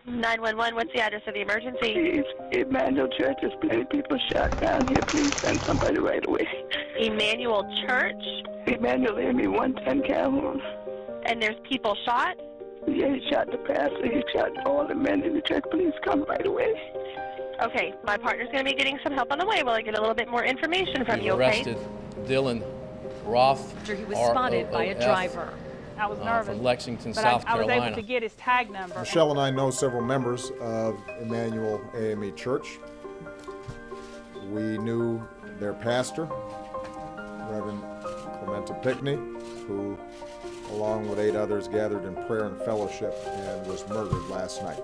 911, what's the address of the emergency? Please, Emanuel Church, there's plenty of people shot down here. Please send somebody right away. Emanuel Church? Emanuel, Amy, 110 Calhoun. And there's people shot? Yeah, he shot the pastor. He shot all the men in the church. Please come right away. Okay, my partner's going to be getting some help on the way while I get a little bit more information from you, okay? Arrested Dylann Roof. After he was spotted by a driver. I was nervous, from Lexington, but South I was Carolina. able to get his tag number. Michelle and I know several members of Emanuel AME Church. We knew their pastor, Reverend Clementa Pickney, who, along with 8 others, gathered in prayer and fellowship and was murdered last night.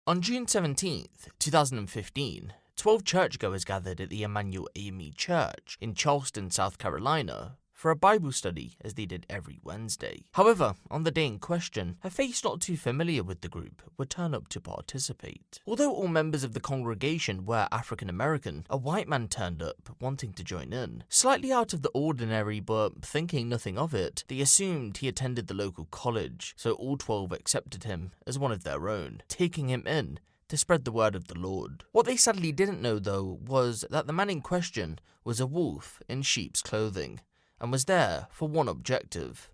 On June 17th, 2015, 12 churchgoers gathered at the Emanuel AME Church in Charleston, South Carolina, for a Bible study as they did every Wednesday. However, on the day in question, a face not too familiar with the group would turn up to participate. Although all members of the congregation were African American, a white man turned up wanting to join in. Slightly out of the ordinary, but thinking nothing of it, they assumed he attended the local college, so all 12 accepted him as one of their own, taking him in to spread the word of the Lord. What they sadly didn't know, though, was that the man in question was a wolf in sheep's clothing, and was there for one objective: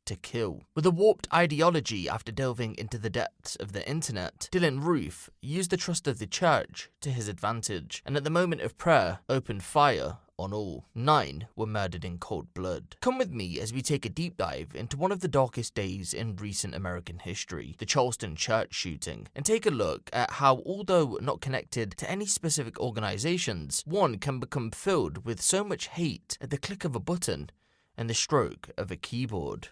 to kill. With a warped ideology after delving into the depths of the internet, Dylann Roof used the trust of the church to his advantage, and at the moment of prayer, opened fire on all. 9 were murdered in cold blood. Come with me as we take a deep dive into one of the darkest days in recent American history, the Charleston church shooting, and take a look at how, although not connected to any specific organizations, one can become filled with so much hate at the click of a button and the stroke of a keyboard.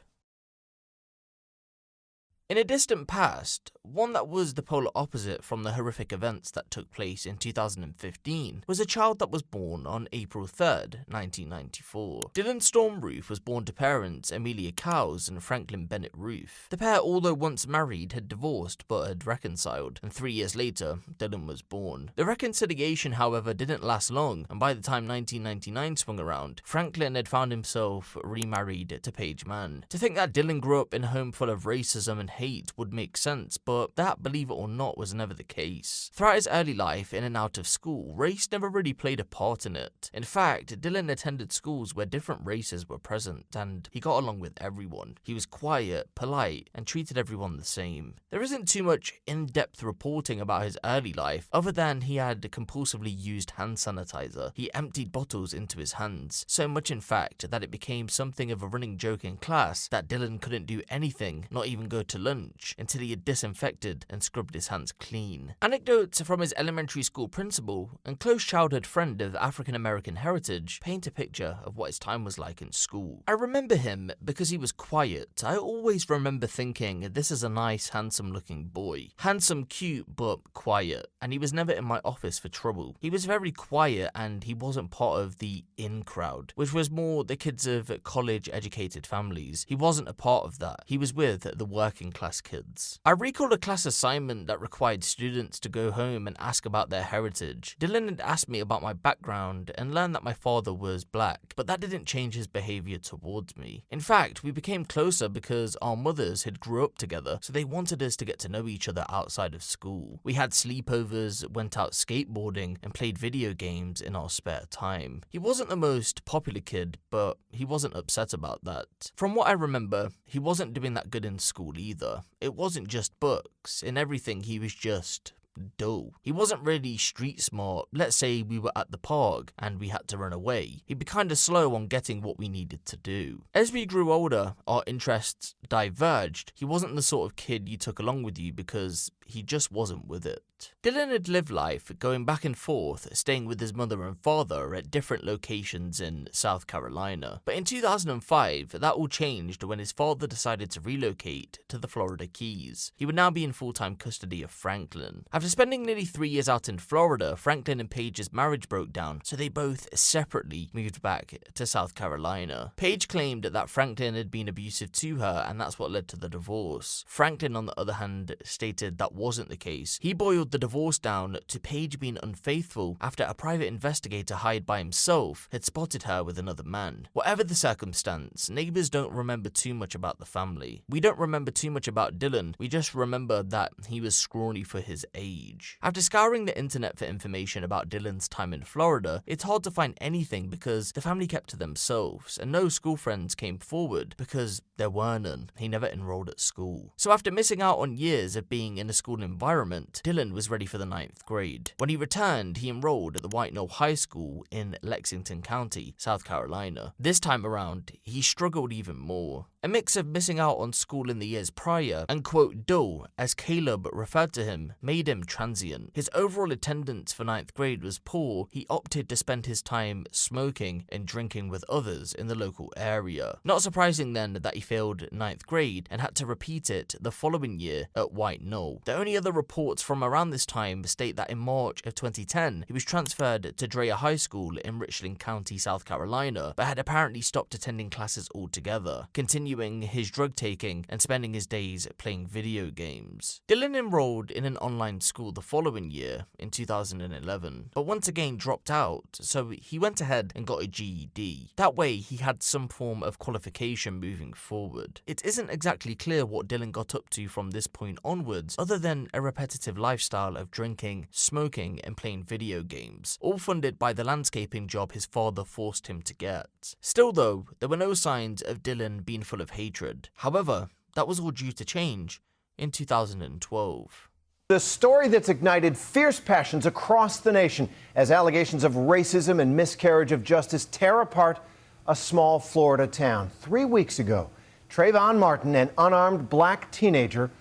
In a distant past, one that was the polar opposite from the horrific events that took place in 2015, was a child that was born on April 3rd, 1994. Dylann Storm Roof was born to parents Amelia Cowes and Franklin Bennett Roof. The pair, although once married, had divorced but had reconciled, and 3 years later, Dylann was born. The reconciliation, however, didn't last long, and by the time 1999 swung around, Franklin had found himself remarried to Paige Mann. To think that Dylann grew up in a home full of racism and hate would make sense, but that, believe it or not, was never the case. Throughout his early life, in and out of school, race never really played a part in it. In fact, Dylann attended schools where different races were present, and he got along with everyone. He was quiet, polite, and treated everyone the same. There isn't too much in-depth reporting about his early life, other than he had compulsively used hand sanitizer. He emptied bottles into his hands, so much in fact that it became something of a running joke in class that Dylann couldn't do anything, not even go to lunch, until he had disinfected and scrubbed his hands clean. Anecdotes from his elementary school principal and close childhood friend of African American heritage paint a picture of what his time was like in school. I remember him because he was quiet. I always remember thinking, this is a nice, handsome looking boy. Handsome, cute, but quiet. And he was never in my office for trouble. He was very quiet, and he wasn't part of the in crowd, which was more the kids of college educated families. He wasn't a part of that. He was with the working class kids. I recall a class assignment that required students to go home and ask about their heritage. Dylann had asked me about my background and learned that my father was black, but that didn't change his behavior towards me. In fact, we became closer because our mothers had grew up together, so they wanted us to get to know each other outside of school. We had sleepovers, went out skateboarding, and played video games in our spare time. He wasn't the most popular kid, but he wasn't upset about that. From what I remember, he wasn't doing that good in school either. It wasn't just books. In everything, he was just dull. He wasn't really street smart. Let's say we were at the park and we had to run away. He'd be kind of slow on getting what we needed to do. As we grew older, our interests diverged. He wasn't the sort of kid you took along with you because he just wasn't with it. Dylann had lived life going back and forth, staying with his mother and father at different locations in South Carolina. But in 2005, that all changed when his father decided to relocate to the Florida Keys. He would now be in full-time custody of Franklin. After After spending nearly 3 years out in Florida, Franklin and Paige's marriage broke down, so they both separately moved back to South Carolina. Paige claimed that Franklin had been abusive to her, and that's what led to the divorce. Franklin, on the other hand, stated that wasn't the case. He boiled the divorce down to Paige being unfaithful after a private investigator hired by himself had spotted her with another man. Whatever the circumstance, neighbors don't remember too much about the family. We don't remember too much about Dylann, we just remember that he was scrawny for his age. After scouring the internet for information about Dylann's time in Florida, it's hard to find anything because the family kept to themselves, and no school friends came forward because there were none. He never enrolled at school. So after missing out on years of being in a school environment, Dylann was ready for the 9th grade. When he returned, he enrolled at the White Knoll High School in Lexington County, South Carolina. This time around, he struggled even more. A mix of missing out on school in the years prior and quote dull, as Caleb referred to him, made him transient. His overall attendance for 9th grade was poor. He opted to spend his time smoking and drinking with others in the local area. Not surprising then that he failed 9th grade and had to repeat it the following year at White Knoll. The only other reports from around this time state that in March of 2010, he was transferred to Drea High School in Richland County, South Carolina, but had apparently stopped attending classes altogether, continuing his drug taking and spending his days playing video games. Dylann enrolled in an online school the following year in 2011, but once again dropped out, so he went ahead and got a GED. That way he had some form of qualification moving forward. It isn't exactly clear what Dylann got up to from this point onwards, other than a repetitive lifestyle of drinking, smoking and playing video games, all funded by the landscaping job his father forced him to get. Still though, there were no signs of Dylann being full of hatred. However, that was all due to change in 2012. The story that's ignited fierce passions across the nation as allegations of racism and miscarriage of justice tear apart a small Florida town. 3 weeks ago, Trayvon Martin, an unarmed black teenager,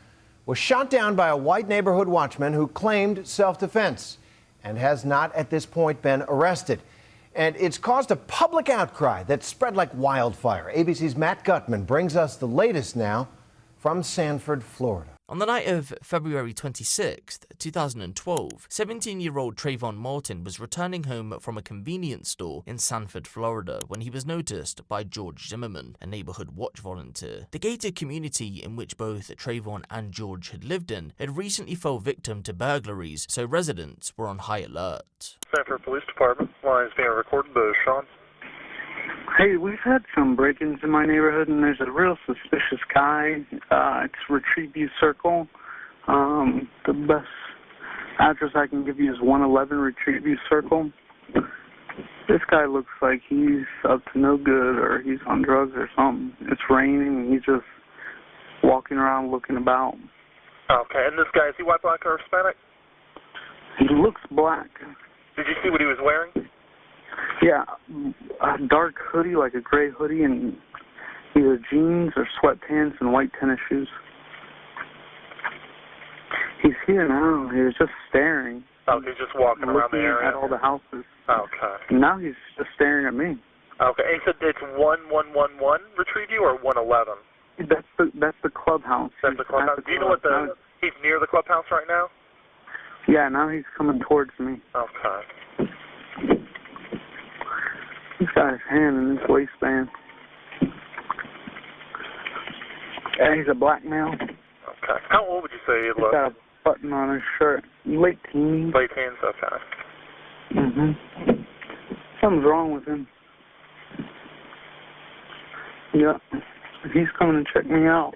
was shot down by a white neighborhood watchman who claimed self-defense and has not at this point been arrested. And it's caused a public outcry that spread like wildfire. ABC's Matt Gutman brings us the latest now from Sanford, Florida. On the night of February 26, 2012, 17-year-old Trayvon Martin was returning home from a convenience store in Sanford, Florida, when he was noticed by George Zimmerman, a neighborhood watch volunteer. The gated community in which both Trayvon and George had lived in had recently fell victim to burglaries, so residents were on high alert. Sanford Police Department, lines being recorded by Sean. Hey, we've had some break-ins in my neighborhood, and there's a real suspicious guy. It's Retrieve View Circle. The best address I can give you is 111 Retrieve View Circle. This guy looks like he's up to no good, or he's on drugs or something. It's raining, and he's just walking around looking about. Okay, and this guy, is he white, black, or Hispanic? He looks black. Did you see what he was wearing? Yeah, a dark hoodie, like a gray hoodie, and either jeans or sweatpants and white tennis shoes. He's here now. He was just staring. Oh, he's just walking around the area? At all the houses. Okay. And now he's just staring at me. Okay, and he said it's 1111 Retrieve You or 111? That's the clubhouse. That's the clubhouse. Do you know what he's near the clubhouse right now? Yeah, now he's coming towards me. Okay. He's got his hand in his waistband. Yeah, he's a black male. Okay. How old would you say he He's looks? got a button on his shirt. Late teens. Late teens, okay. Mm-hmm. Something's wrong with him. Yeah. He's coming to check me out.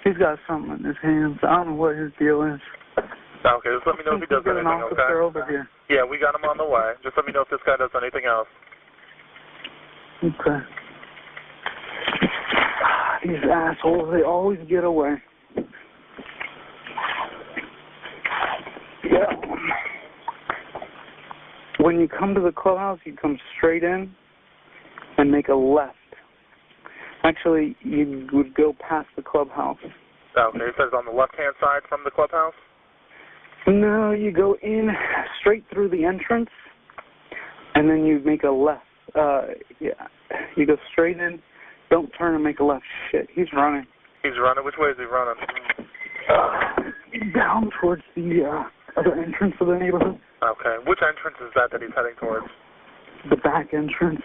He's got something in his hands. I don't know what his deal is. Okay, just let me know if he does anything, okay? Over here. Yeah, we got him on the way. Just let me know if this guy does anything else. Okay. These assholes, they always get away. Yeah. When you come to the clubhouse, you come straight in and make a left. Actually, you would go past the clubhouse. Okay, it says on the left-hand side from the clubhouse? No, you go in straight through the entrance, and then you make a left. Yeah, you go straight in, don't turn and make a left. Shit, he's running. He's running? Which way is he running? Down towards the the entrance of the neighborhood. Okay. Which entrance is that he's heading towards? The back entrance.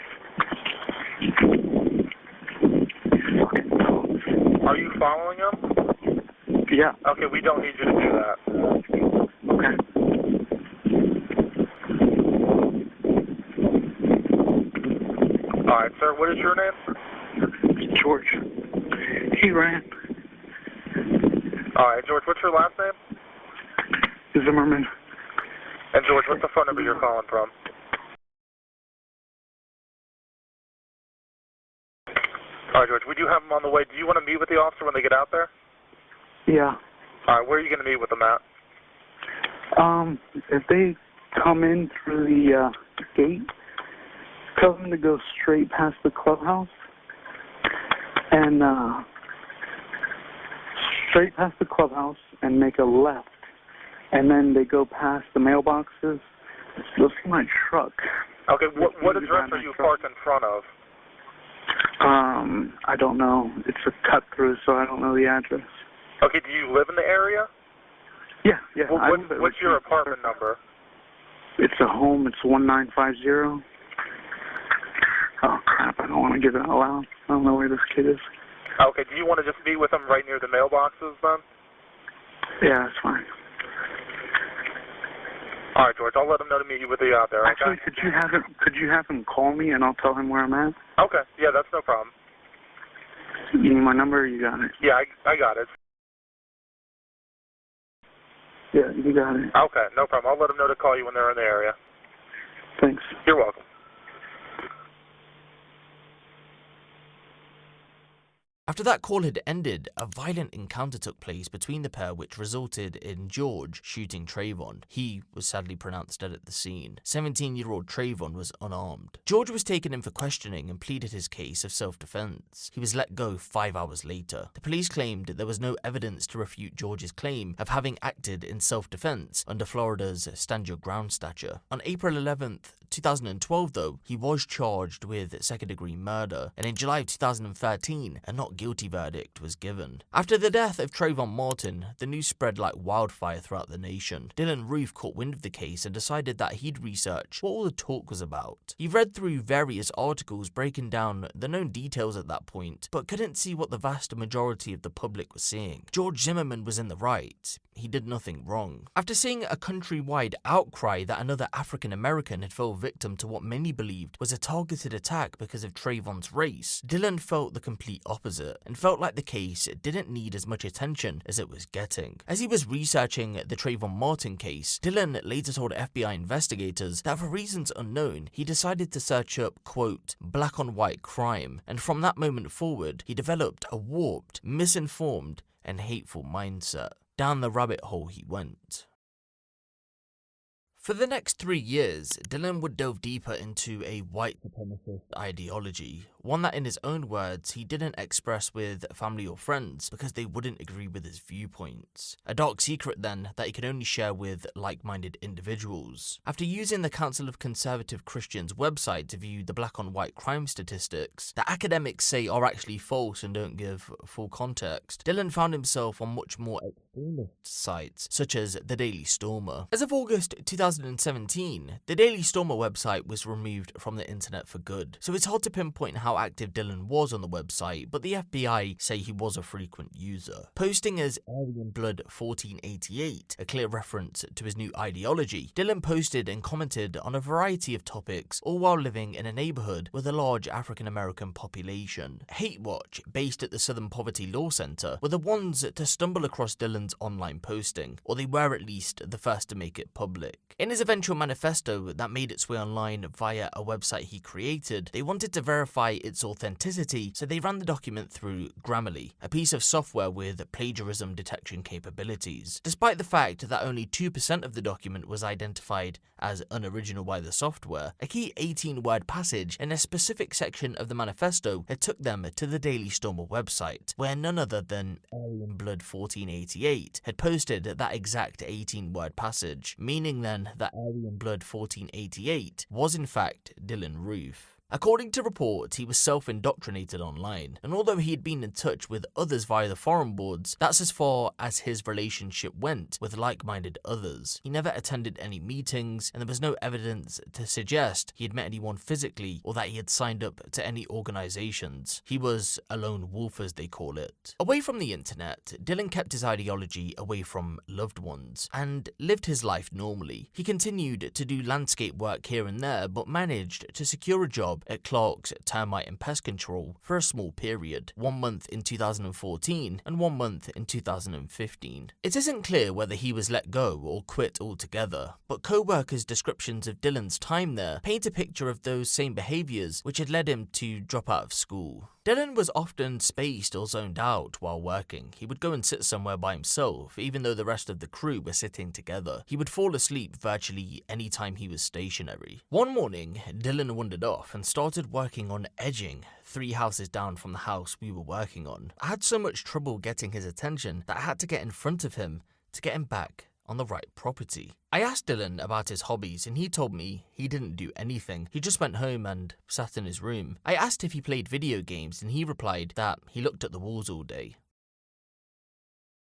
Are you following him? Yeah. Okay, we don't need you to do that. Okay. All right, sir. What is your name? George. He ran. All right, George. What's your last name? Zimmerman. And George, what's the phone number you're calling from? All right, George. We do have them on the way. Do you want to meet with the officer when they get out there? Yeah. All right. Where are you going to meet with them at? If they come in through the gate, tell them to go straight past the clubhouse and straight past the clubhouse and make a left. And then they go past the mailboxes. They'll see my truck. Okay. What address are you parked in front of? I don't know. It's a cut through, so I don't know the address. Okay. Do you live in the area? Yeah. What's your apartment number? It's a home. It's 1950. Oh, crap. I don't want to give it out loud. I don't know where this kid is. Okay. Do you want to just meet with him right near the mailboxes then? Yeah, that's fine. All right, George. I'll let him know to meet you with you out there. Okay? Actually, could you have him call me and I'll tell him where I'm at? Okay. Yeah, that's no problem. You need my number? Or you got it? Yeah, I got it. Yeah, you got it. Okay, no problem. I'll let them know to call you when they're in the area. Thanks. You're welcome. After that call had ended, a violent encounter took place between the pair which resulted in George shooting Trayvon. He was sadly pronounced dead at the scene. 17-year-old Trayvon was unarmed. George was taken in for questioning and pleaded his case of self-defense. He was let go 5 hours later. The police claimed there was no evidence to refute George's claim of having acted in self-defense under Florida's Stand Your Ground statute. On April 11th, 2012 though, he was charged with second-degree murder, and in July of 2013, a not guilty verdict was given. After the death of Trayvon Martin, the news spread like wildfire throughout the nation. Dylann Roof caught wind of the case and decided that he'd research what all the talk was about. He read through various articles breaking down the known details at that point, but couldn't see what the vast majority of the public was seeing. George Zimmerman was in the right. He did nothing wrong. After seeing a countrywide outcry that another African American had fell victim to what many believed was a targeted attack because of Trayvon's race, Dylann felt the complete opposite and felt like the case didn't need as much attention as it was getting. As he was researching the Trayvon Martin case, Dylann later told FBI investigators that for reasons unknown, he decided to search up, quote, black on white crime, and from that moment forward, he developed a warped, misinformed, and hateful mindset. Down the rabbit hole he went. For the next 3 years, Dylann would delve deeper into a white supremacist ideology, one that in his own words he didn't express with family or friends because they wouldn't agree with his viewpoints. A dark secret then that he could only share with like-minded individuals. After using the Council of Conservative Christians website to view the black on white crime statistics that academics say are actually false and don't give full context, Dylann found himself on much more extremist sites such as the Daily Stormer. As of August 2017, the Daily Stormer website was removed from the internet for good, so it's hard to pinpoint how active Dylann was on the website, but the FBI say he was a frequent user. Posting as Aryan Blood 1488, a clear reference to his new ideology, Dylann posted and commented on a variety of topics, all while living in a neighborhood with a large African American population. Hate Watch, based at the Southern Poverty Law Center, were the ones to stumble across Dylann's online posting, or they were at least the first to make it public. In his eventual manifesto that made its way online via a website he created, they wanted to verify its authenticity, so they ran the document through Grammarly, a piece of software with plagiarism detection capabilities. Despite the fact that only 2% of the document was identified as unoriginal by the software, a key 18-word passage in a specific section of the manifesto had took them to the Daily Stormer website, where none other than Aryan Blood 1488 had posted that exact 18-word passage, meaning then that Aryan Blood 1488 was in fact Dylann Roof. According to reports, he was self-indoctrinated online, and although he had been in touch with others via the forum boards, that's as far as his relationship went with like-minded others. He never attended any meetings, and there was no evidence to suggest he had met anyone physically or that he had signed up to any organizations. He was a lone wolf, as they call it. Away from the internet, Dylann kept his ideology away from loved ones and lived his life normally. He continued to do landscape work here and there, but managed to secure a job at Clark's Termite and Pest Control for a small period, 1 month in 2014 and 1 month in 2015. It isn't clear whether he was let go or quit altogether, but co-workers' descriptions of Dylann's time there paint a picture of those same behaviours which had led him to drop out of school. Dylann was often spaced or zoned out while working. He would go and sit somewhere by himself, even though the rest of the crew were sitting together. He would fall asleep virtually any time he was stationary. One morning, Dylann wandered off and started working on edging 3 houses down from the house we were working on. I had so much trouble getting his attention that I had to get in front of him to get him back on the right property. I asked Dylann about his hobbies and he told me he didn't do anything. He just went home and sat in his room. I asked if he played video games and he replied that he looked at the walls all day.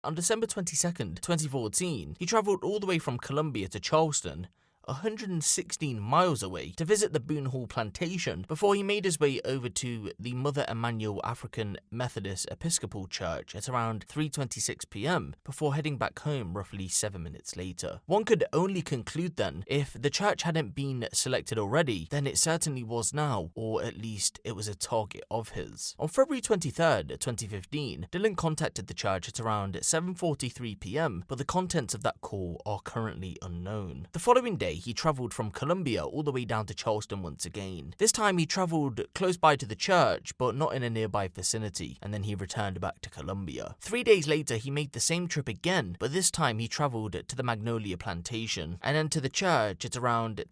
On December 22nd, 2014, he travelled all the way from Columbia to Charleston, 116 miles away, to visit the Boone Hall plantation before he made his way over to the Mother Emanuel African Methodist Episcopal Church at around 3:26 p.m. before heading back home roughly 7 minutes later. One could only conclude then, if the church hadn't been selected already, then it certainly was now, or at least it was a target of his. On February 23rd, 2015, Dylann contacted the church at around 7:43 p.m, but the contents of that call are currently unknown. The following day, he travelled from Columbia all the way down to Charleston once again. This time he travelled close by to the church, but not in a nearby vicinity, and then he returned back to Columbia. 3 days later, he made the same trip again, but this time he travelled to the Magnolia plantation, and then to the church at around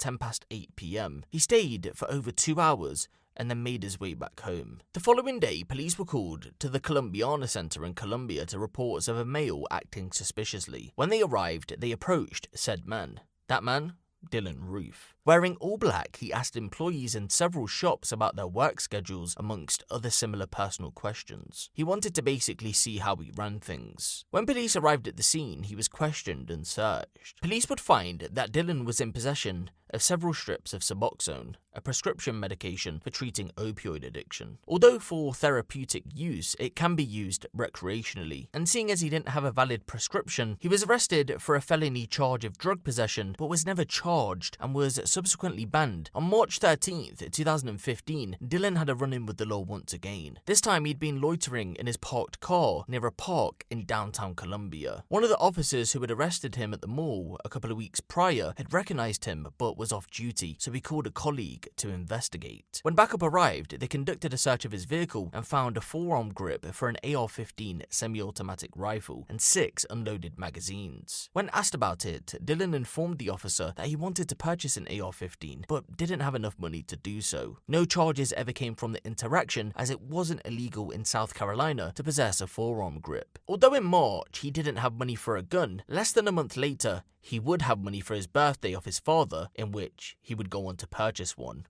8 p.m. He stayed for over 2 hours, and then made his way back home. The following day, police were called to the Columbiana Center in Columbia to reports of a male acting suspiciously. When they arrived, they approached said man. That man? Dylann Roof. Wearing all black, he asked employees in several shops about their work schedules, amongst other similar personal questions. He wanted to basically see how we ran things. When police arrived at the scene, he was questioned and searched. Police would find that Dylann was in possession of several strips of Suboxone, a prescription medication for treating opioid addiction. Although for therapeutic use, it can be used recreationally, and seeing as he didn't have a valid prescription, he was arrested for a felony charge of drug possession, but was never charged and was subsequently banned. On March 13th, 2015, Dylann had a run-in with the law once again. This time he'd been loitering in his parked car near a park in downtown Columbia. One of the officers who had arrested him at the mall a couple of weeks prior had recognized him but was off duty, so he called a colleague to investigate. When backup arrived, they conducted a search of his vehicle and found a forearm grip for an AR-15 semi-automatic rifle and 6 unloaded magazines. When asked about it, Dylann informed the officer that he wanted to purchase an AR-15 but didn't have enough money to do so. No charges ever came from the interaction, as it wasn't illegal in South Carolina to possess a forearm grip. Although in March he didn't have money for a gun, less than a month later he would have money for his birthday off his father, in which he would go on to purchase one.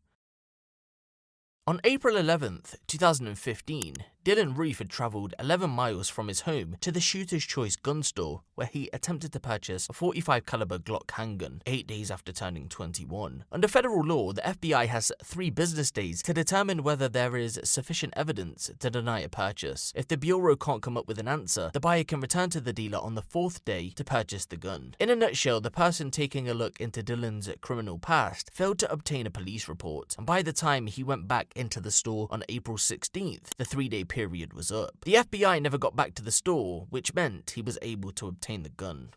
On April 11th, 2015, Dylann Roof had travelled 11 miles from his home to the Shooter's Choice gun store, where he attempted to purchase a .45 caliber Glock handgun 8 days after turning 21. Under federal law, the FBI has 3 business days to determine whether there is sufficient evidence to deny a purchase. If the Bureau can't come up with an answer, the buyer can return to the dealer on the 4th day to purchase the gun. In a nutshell, the person taking a look into Dylann's criminal past failed to obtain a police report, and by the time he went back into the store on April 16th, the 3-day period was up. The FBI never got back to the store, which meant he was able to obtain the gun.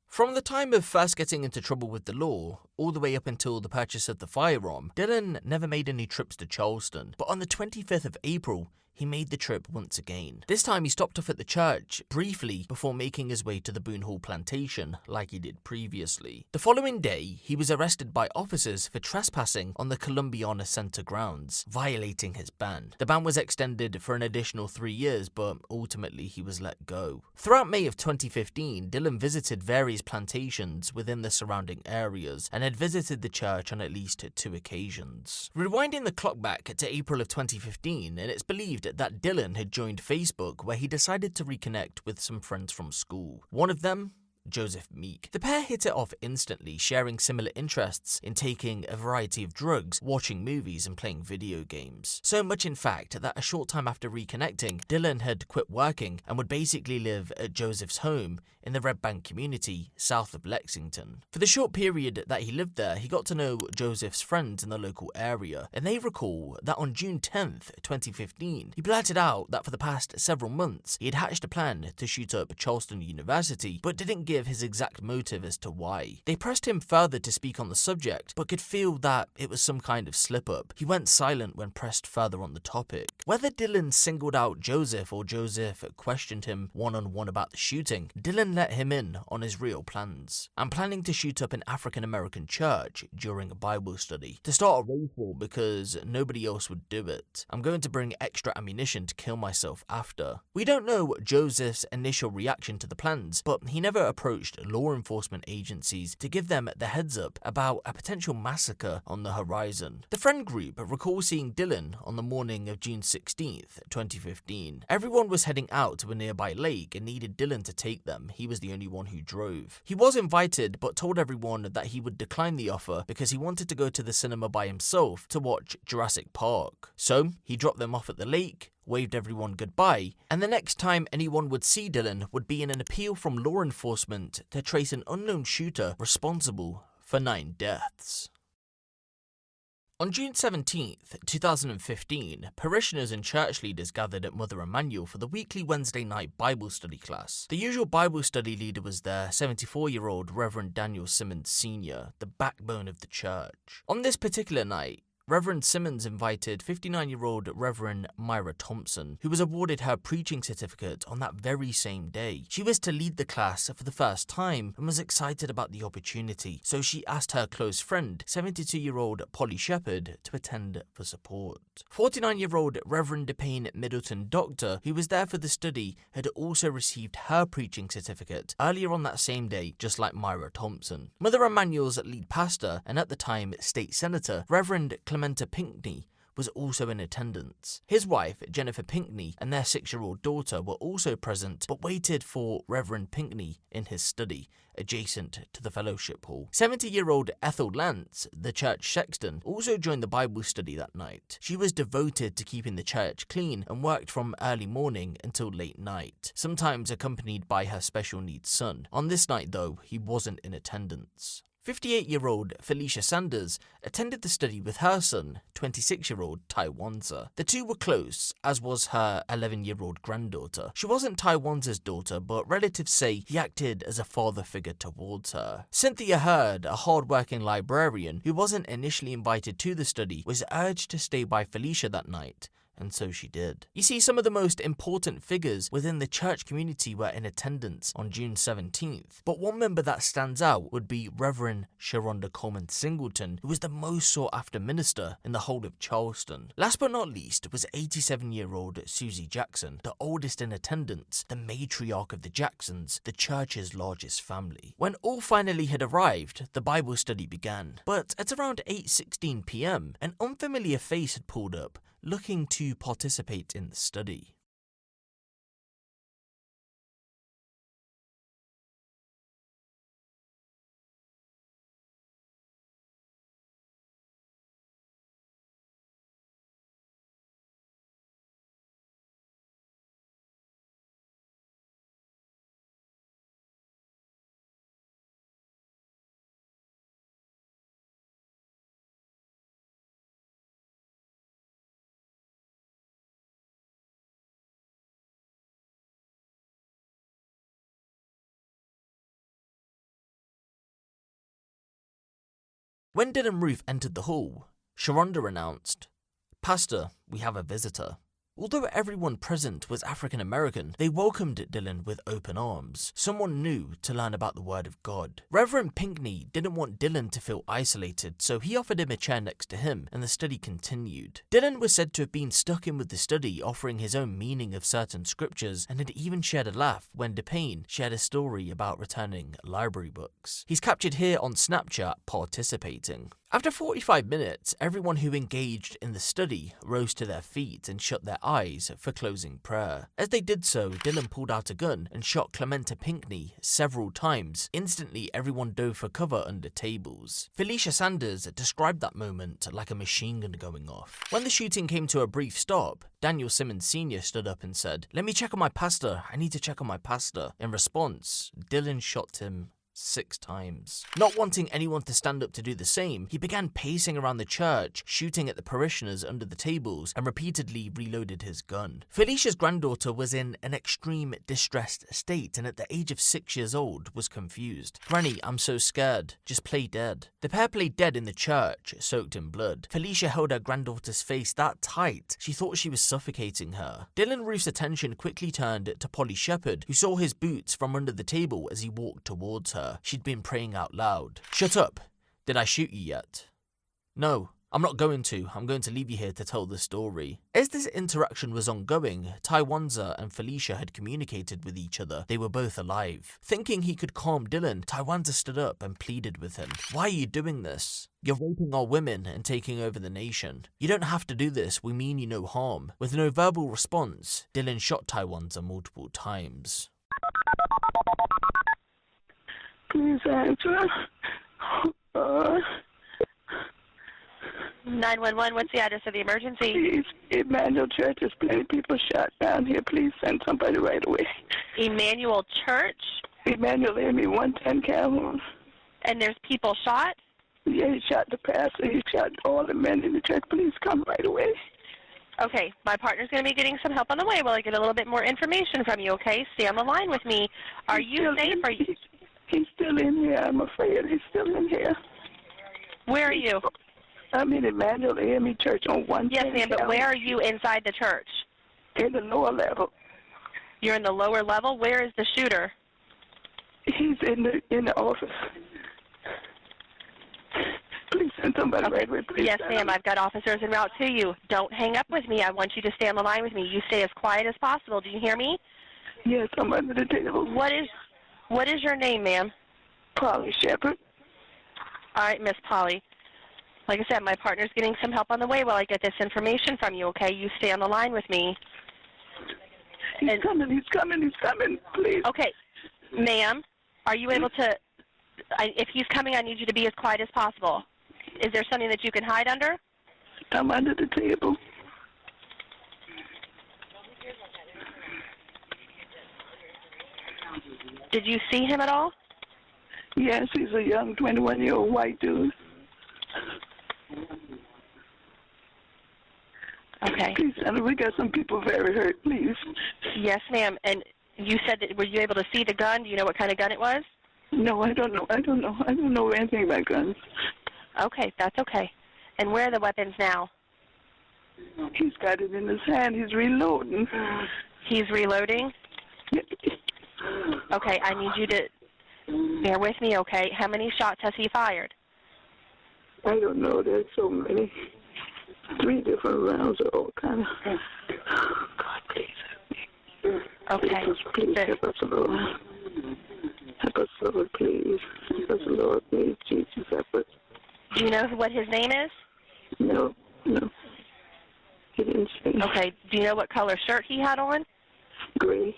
From the time of first getting into trouble with the law, all the way up until the purchase of the firearm, Dylann never made any trips to Charleston, but on the 25th of April, he made the trip once again. This time he stopped off at the church briefly before making his way to the Boone Hall plantation like he did previously. The following day, he was arrested by officers for trespassing on the Columbiana Center grounds, violating his ban. The ban was extended for an additional 3 years, but ultimately he was let go. Throughout May of 2015, Dylann visited various plantations within the surrounding areas and had visited the church on at least 2 occasions. Rewinding the clock back to April of 2015, and it's believed that Dylann had joined Facebook, where he decided to reconnect with some friends from school. One of them, Joseph Meek. The pair hit it off instantly, sharing similar interests in taking a variety of drugs, watching movies, and playing video games. So much in fact that a short time after reconnecting, Dylann had quit working and would basically live at Joseph's home in the Red Bank community south of Lexington. For the short period that he lived there, he got to know Joseph's friends in the local area, and they recall that on June 10th, 2015, he blurted out that for the past several months, he had hatched a plan to shoot up Charleston University, but didn't give his exact motive as to why. They pressed him further to speak on the subject, but could feel that it was some kind of slip-up. He went silent when pressed further on the topic. Whether Dylann singled out Joseph or Joseph questioned him one-on-one about the shooting, Dylann let him in on his real plans. I'm planning to shoot up an African-American church during a Bible study, to start a race war because nobody else would do it. I'm going to bring extra ammunition to kill myself after. We don't know Joseph's initial reaction to the plans, but he never approached law enforcement agencies to give them the heads up about a potential massacre on the horizon. The friend group recalls seeing Dylann on the morning of June 16th, 2015. Everyone was heading out to a nearby lake and needed Dylann to take them. He was the only one who drove. He was invited but told everyone that he would decline the offer because he wanted to go to the cinema by himself to watch Jurassic Park. So he dropped them off at the lake, waved everyone goodbye, and the next time anyone would see Dylann would be in an appeal from law enforcement to trace an unknown shooter responsible for 9 deaths. On June 17th, 2015, parishioners and church leaders gathered at Mother Emanuel for the weekly Wednesday night Bible study class. The usual Bible study leader was there, 74-year-old Reverend Daniel Simmons Sr., the backbone of the church. On this particular night, Reverend Simmons invited 59-year-old Reverend Myra Thompson, who was awarded her preaching certificate on that very same day. She was to lead the class for the first time and was excited about the opportunity, so she asked her close friend, 72-year-old Polly Shepherd, to attend for support. 49-year-old Reverend DePayne Middleton Doctor, who was there for the study, had also received her preaching certificate earlier on that same day, just like Myra Thompson. Mother Emanuel's lead pastor, and at the time state senator, Reverend Clementa Pinckney, was also in attendance. His wife, Jennifer Pinckney, and their 6-year-old daughter were also present, but waited for Reverend Pinckney in his study, adjacent to the fellowship hall. 70-year-old Ethel Lance, the church sexton, also joined the Bible study that night. She was devoted to keeping the church clean and worked from early morning until late night, sometimes accompanied by her special needs son. On this night, though, he wasn't in attendance. 58-year-old Felicia Sanders attended the study with her son, 26-year-old Ty Wanzer. The two were close, as was her 11-year-old granddaughter. She wasn't Ty Wanzer's daughter, but relatives say he acted as a father figure towards her. Cynthia Hurd, a hard-working librarian who wasn't initially invited to the study, was urged to stay by Felicia that night, and so she did. You see, some of the most important figures within the church community were in attendance on June 17th, but one member that stands out would be Reverend Sharonda Coleman Singleton, who was the most sought-after minister in the whole of Charleston. Last but not least was 87-year-old Susie Jackson, the oldest in attendance, the matriarch of the Jacksons, the church's largest family. When all finally had arrived, the Bible study began, but at around 8:16 p.m., an unfamiliar face had pulled up, looking to participate in the study. When Dylann Roof entered the hall, Sharonda announced, "Pastor, we have a visitor." Although everyone present was African American, they welcomed Dylann with open arms, someone new to learn about the Word of God. Reverend Pinckney didn't want Dylann to feel isolated, so he offered him a chair next to him, and the study continued. Dylann was said to have been stuck in with the study, offering his own meaning of certain scriptures, and had even shared a laugh when DePayne shared a story about returning library books. He's captured here on Snapchat participating. After 45 minutes, everyone who engaged in the study rose to their feet and shut their eyes for closing prayer. As they did so, Dylann pulled out a gun and shot Clementa Pinckney several times. Instantly, everyone dove for cover under tables. Felicia Sanders described that moment like a machine gun going off. When the shooting came to a brief stop, Daniel Simmons Sr. stood up and said, "Let me check on my pastor. I need to check on my pastor." In response, Dylann shot him 6 times. Not wanting anyone to stand up to do the same, he began pacing around the church, shooting at the parishioners under the tables, and repeatedly reloaded his gun. Felicia's granddaughter was in an extreme distressed state, and at the age of 6 years old was confused. "Granny, I'm so scared. Just play dead." The pair played dead in the church, soaked in blood. Felicia held her granddaughter's face that tight, she thought she was suffocating her. Dylann Roof's attention quickly turned to Polly Shepherd, who saw his boots from under the table as he walked towards her. She'd been praying out loud. "Shut up. Did I shoot you yet?" "No, I'm not going to. I'm going to leave you here to tell the story." As this interaction was ongoing, Tywanza and Felicia had communicated with each other. They were both alive. Thinking he could calm Dylann, Tywanza stood up and pleaded with him. "Why are you doing this? You're raping our women and taking over the nation. You don't have to do this. We mean you no harm." With no verbal response, Dylann shot Tywanza multiple times. Please answer. 911, what's the address of the emergency? Please, Emanuel Church, there's plenty of people shot down here. Please send somebody right away. Emanuel Church? Emanuel, Amy, 110 Calhoun. And there's people shot? Yeah, he shot the pastor. He shot all the men in the church. Please come right away. Okay, my partner's going to be getting some help on the way while I get a little bit more information from you, okay? Stay on the line with me. Are you safe? Are you... He's still in here, I'm afraid. He's still in here. Where are you? I'm in Emanuel AME Church on 110. Yes, ma'am, but where are you inside the church? In the lower level. You're in the lower level? Where is the shooter? He's in the office. Please send somebody right away, please. Yes, ma'am, I've got officers en route to you. Don't hang up with me. I want you to stay on the line with me. You stay as quiet as possible. Do you hear me? Yes, I'm under the table. What is your name, ma'am? Polly Shepherd. All right, Miss Polly. Like I said, my partner's getting some help on the way while I get this information from you, okay? You stay on the line with me. He's coming, please. Okay, ma'am, are you able to, if he's coming, I need you to be as quiet as possible. Is there something that you can hide under? I'm under the table. Did you see him at all? Yes, he's a young 21-year-old white dude. Okay. Please, we got some people very hurt, please. Yes, ma'am. And you said that, were you able to see the gun? Do you know what kind of gun it was? No, I don't know. I don't know anything about guns. Okay, that's okay. And where are the weapons now? He's got it in his hand. He's reloading. He's reloading? Okay, I need you to bear with me, okay? How many shots has he fired? I don't know. There's so many. 3 different rounds of all kind of... God, please help me. Okay. Please help us, Lord. Help us, Lord, please. Help us, Lord, please. Jesus, help us. Do you know what his name is? No. He didn't say. Okay. Do you know what color shirt he had on? Gray.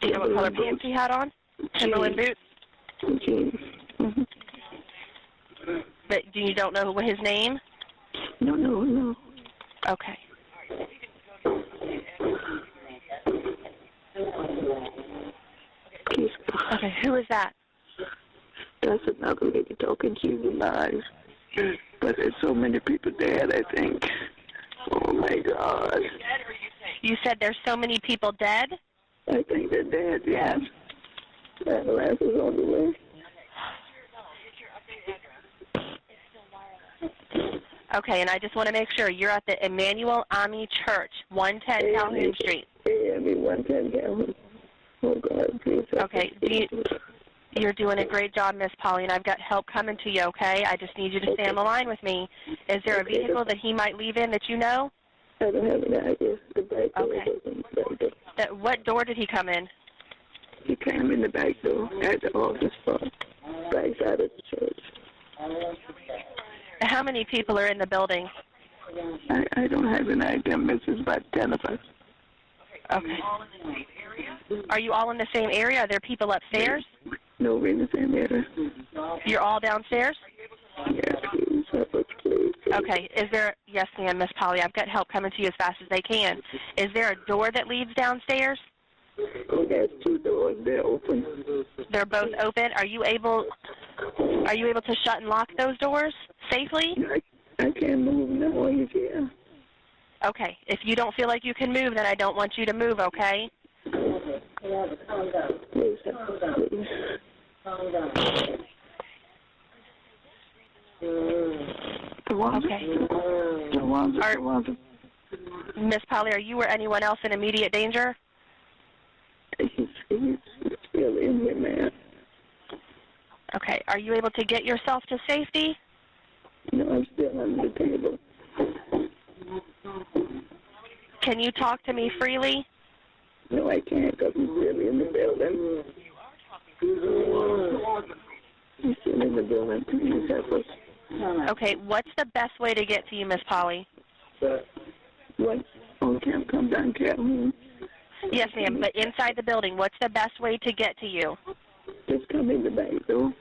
Do you know what color pants he had on? Timberland boots? Jeans. Mm-hmm. But you don't know what his name? No. Okay. Please, God. Okay, who is that? That's another lady talking. She's alive. But there's so many people dead, I think. Oh, my God. You said there's so many people dead? I think they're dead, yes. The ambulance is on the way. Okay, and I just want to make sure you're at the Emanuel AME Church, 110 Calhoun Street. AME 110 Calhoun. Oh, God, please. Okay, you're doing a great job, Miss Polly, and I've got help coming to you, okay? I just need you to stay on the line with me. Is there a vehicle that he might leave in that you know? I don't have any idea. The back door. Okay. What door did he come in? He came in the back door at the office for back side of the church. How many people are in the building? I don't have an idea, Mrs. About 10 of us. Okay. Are you all in the same area? Are there people upstairs? No, we're in the same area. You're all downstairs? Yes, please. Help us, please. Okay. Is there... Yes, ma'am, Miss Polly. I've got help coming to you as fast as they can. Is there a door that leads downstairs? Oh, there's 2 doors. They're open. They're both open. Are you able to shut and lock those doors safely? I can't move now. He's here. Okay. If you don't feel like you can move, then I don't want you to move, okay? Please, please. Okay. Miss Polly, are you or anyone else in immediate danger? He's still in here, man. Okay. Are you able to get yourself to safety? No, I'm still under the table. Can you talk to me freely? No, I can't because he's still in the building. He's still in the building. Please help us. Okay. What's the best way to get to you, Miss Polly? What? On camp, come down Calhoun. Yes, ma'am. But inside the building, what's the best way to get to you? Just come in the back door.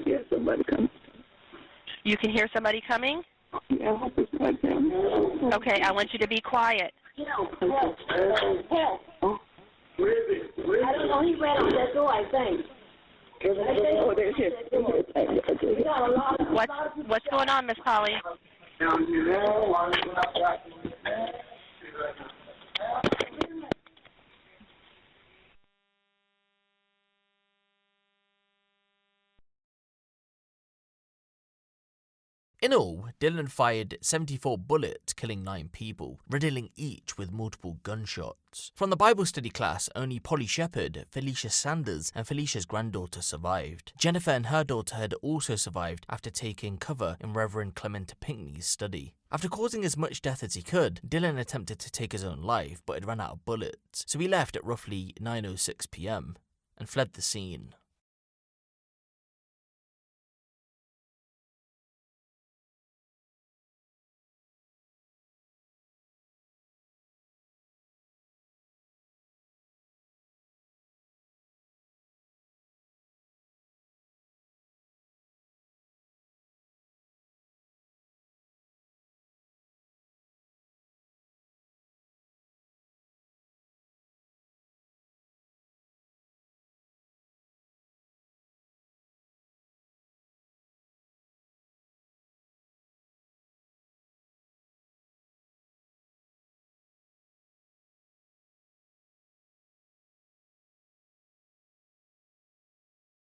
Yeah, somebody come. You can hear somebody coming? Yeah, I hope it's right now. Okay, I want you to be quiet. Help. Where is it? I don't know. He ran out that door, I think. Oh, there's his. What's going on, Miss Polly? In all, Dylann fired 74 bullets, killing 9 people, riddling each with multiple gunshots. From the Bible study class, only Polly Shepherd, Felicia Sanders, and Felicia's granddaughter survived. Jennifer and her daughter had also survived after taking cover in Reverend Clementa Pinckney's study. After causing as much death as he could, Dylann attempted to take his own life, but had run out of bullets, so he left at roughly 9:06 p.m. and fled the scene.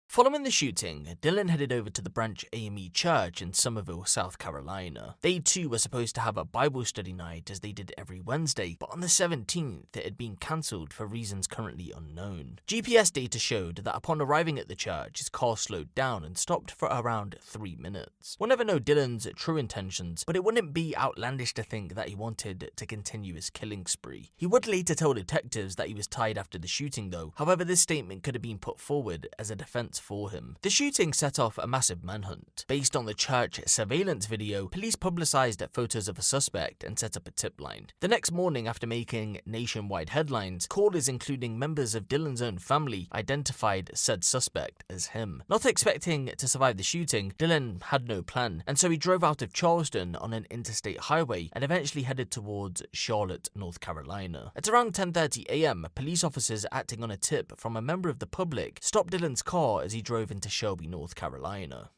Following the shooting, Dylann headed over to the Branch AME Church in Somerville, South Carolina. They too were supposed to have a Bible study night as they did every Wednesday, but on the 17th it had been cancelled for reasons currently unknown. GPS data showed that upon arriving at the church, his car slowed down and stopped for around 3 minutes. We'll never know Dylann's true intentions, but it wouldn't be outlandish to think that he wanted to continue his killing spree. He would later tell detectives that he was tired after the shooting though, however this statement could have been put forward as a defense for him. The shooting set off a massive manhunt. Based on the church surveillance video, police publicized photos of a suspect and set up a tip line. The next morning, after making nationwide headlines, callers including members of Dylann's own family identified said suspect as him. Not expecting to survive the shooting, Dylann had no plan, and so he drove out of Charleston on an interstate highway and eventually headed towards Charlotte, North Carolina. At around 10:30 a.m., police officers acting on a tip from a member of the public stopped Dylann's car as he drove into Shelby, North Carolina.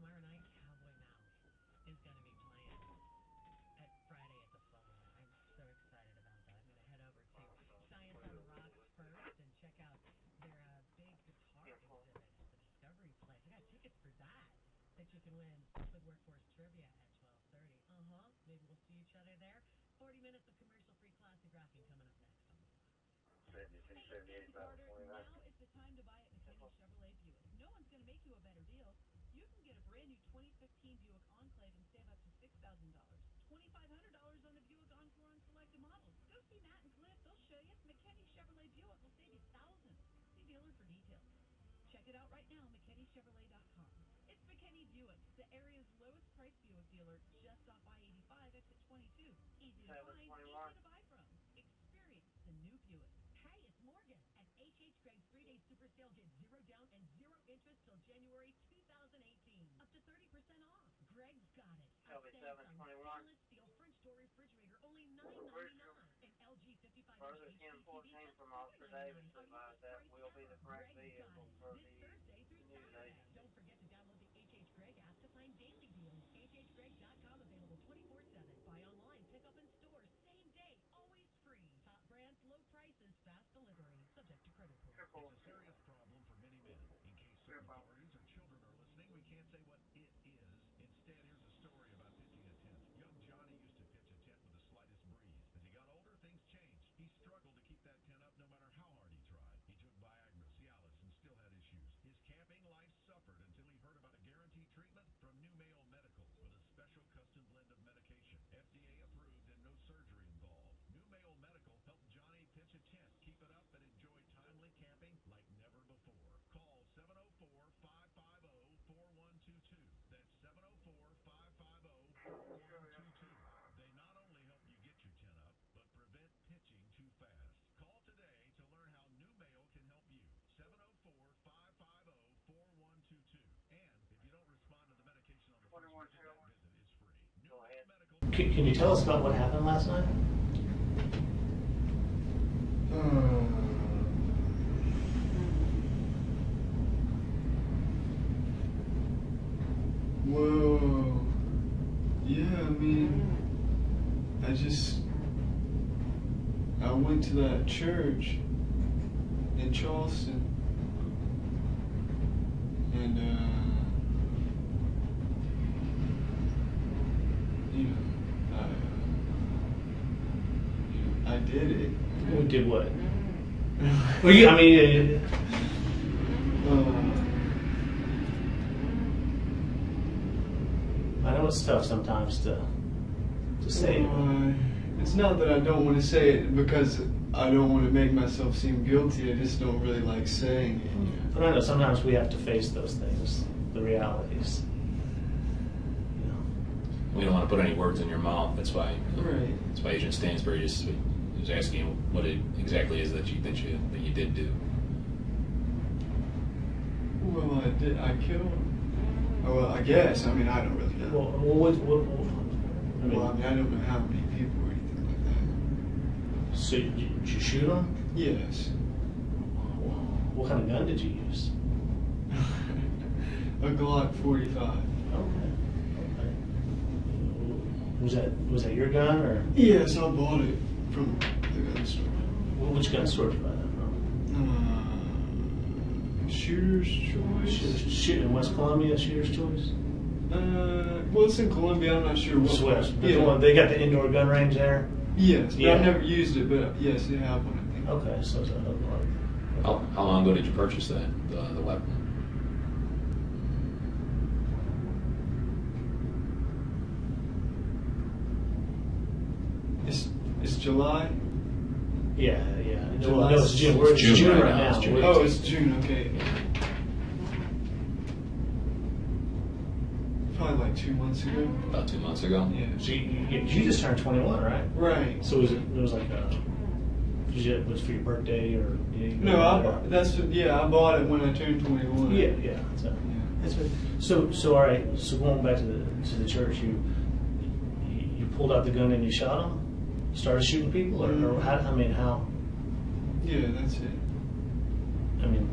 tomorrow night, Cowboy Mouth is going to be playing at Friday at the Funnel. I'm so excited about that. I'm going to head over to Science on the Rocks first and check out their big guitar exhibit at the Discovery Place. I got tickets for that you can win with Workforce Trivia at 12:30. Maybe we'll see each other there. 40 minutes of commercial-free classic rocking coming up next on the Fly. Now is the time to buy at McKinney Chevrolet Buick. No one's going to make you a better deal. You can get a brand new 2015 Buick Enclave and save up to $6,000. $2,500 on the Buick Encore on selected models. Go see Matt and Cliff. They'll show you. McKinney Chevrolet Buick will save you thousands. See dealer for details. Check it out right now, McKinneyChevrolet.com. It's McKinney Buick, the area's lowest price Buick dealer, just off I-85, exit 22. Easy to find, easy to buy from. Experience the new Buick. Hey, it's Morgan. At H.H. Gregg's 3-day super sale, get 0 down and 0 interest till January 2018. Up to 30% off. Gregg's got it. A Samsung stainless steel French door refrigerator, only $9.99. An LG 55-inch HDTV from Officer Davis advised that will be the correct vehicle for the new day. Don't forget to download the H.H. Gregg app to find daily deals. HHGregg.com, available 24/7. Buy online, pick up in stores, same day, always free. Top brands, low prices, fast delivery. Subject to credit report. It's a serious problem for many men. In case certain parties or children are listening, we can't say what it is. Instead, here's a story about pitching a tent. Young Johnny used to pitch a tent with the slightest breeze. As he got older, things changed. He struggled to keep that tent up no matter how hard he tried. He took Viagra, Cialis, and still had issues. His camping life suffered until he heard about a guaranteed treatment from New Mail Medical with a special custom blend of medication, FDA approved and no surgery involved. New Mail Medical helped Johnny pitch a tent, keep it up, and enjoy timely camping like never before. Call 704-550-4122. That's 704-550-4122. They not only help you get your tent up, but prevent pitching too fast. Call today to learn how New Mail can help you. 704-550-4122. And if you don't respond to the medication on the first visit, that visit is free. New Mail Medical. Can you tell us about what happened last night? Whoa. Yeah, I mean, I went to that church in Charleston, and, I did it. You did what? Well, you, I mean, I know it's tough sometimes to say. It's not that I don't want to say it because I don't want to make myself seem guilty. I just don't really like saying it. But I know sometimes we have to face those things, the realities. We don't want to put any words in your mouth. That's why. Right. That's why Agent Stansbury just was asking you what it exactly is that you did do. Well, I did. I killed him. Well, I guess. I mean, I don't really know. Well, I mean, I don't know how many people or anything like that. So did you shoot him? Yes. What kind of gun did you use? A Glock 45. Okay. Was that your gun or? Yes, I bought it from the gun store. Well, which gun store did you buy that from? Shooter's Choice. Shoot in West Columbia, Shooter's Choice? Well, it's in Columbia. I'm not sure what. West. Yeah. They got the indoor gun range there? Yes, but I've never used it, but yes, they have one, I think. Okay, so it's a How long ago did you purchase that, the weapon? It's July? Yeah. July. No, it's June. We're in June right now. Oh, it's June, okay. Probably like 2 months ago. About 2 months ago? Yeah. So you just turned 21, right? Right. So it was like it was for your birthday or? No, I bought it when I turned 21. Yeah. So all right. So going back to the church, you pulled out the gun and you shot him. You started shooting people, or how? I mean, how? Yeah, that's it. I mean,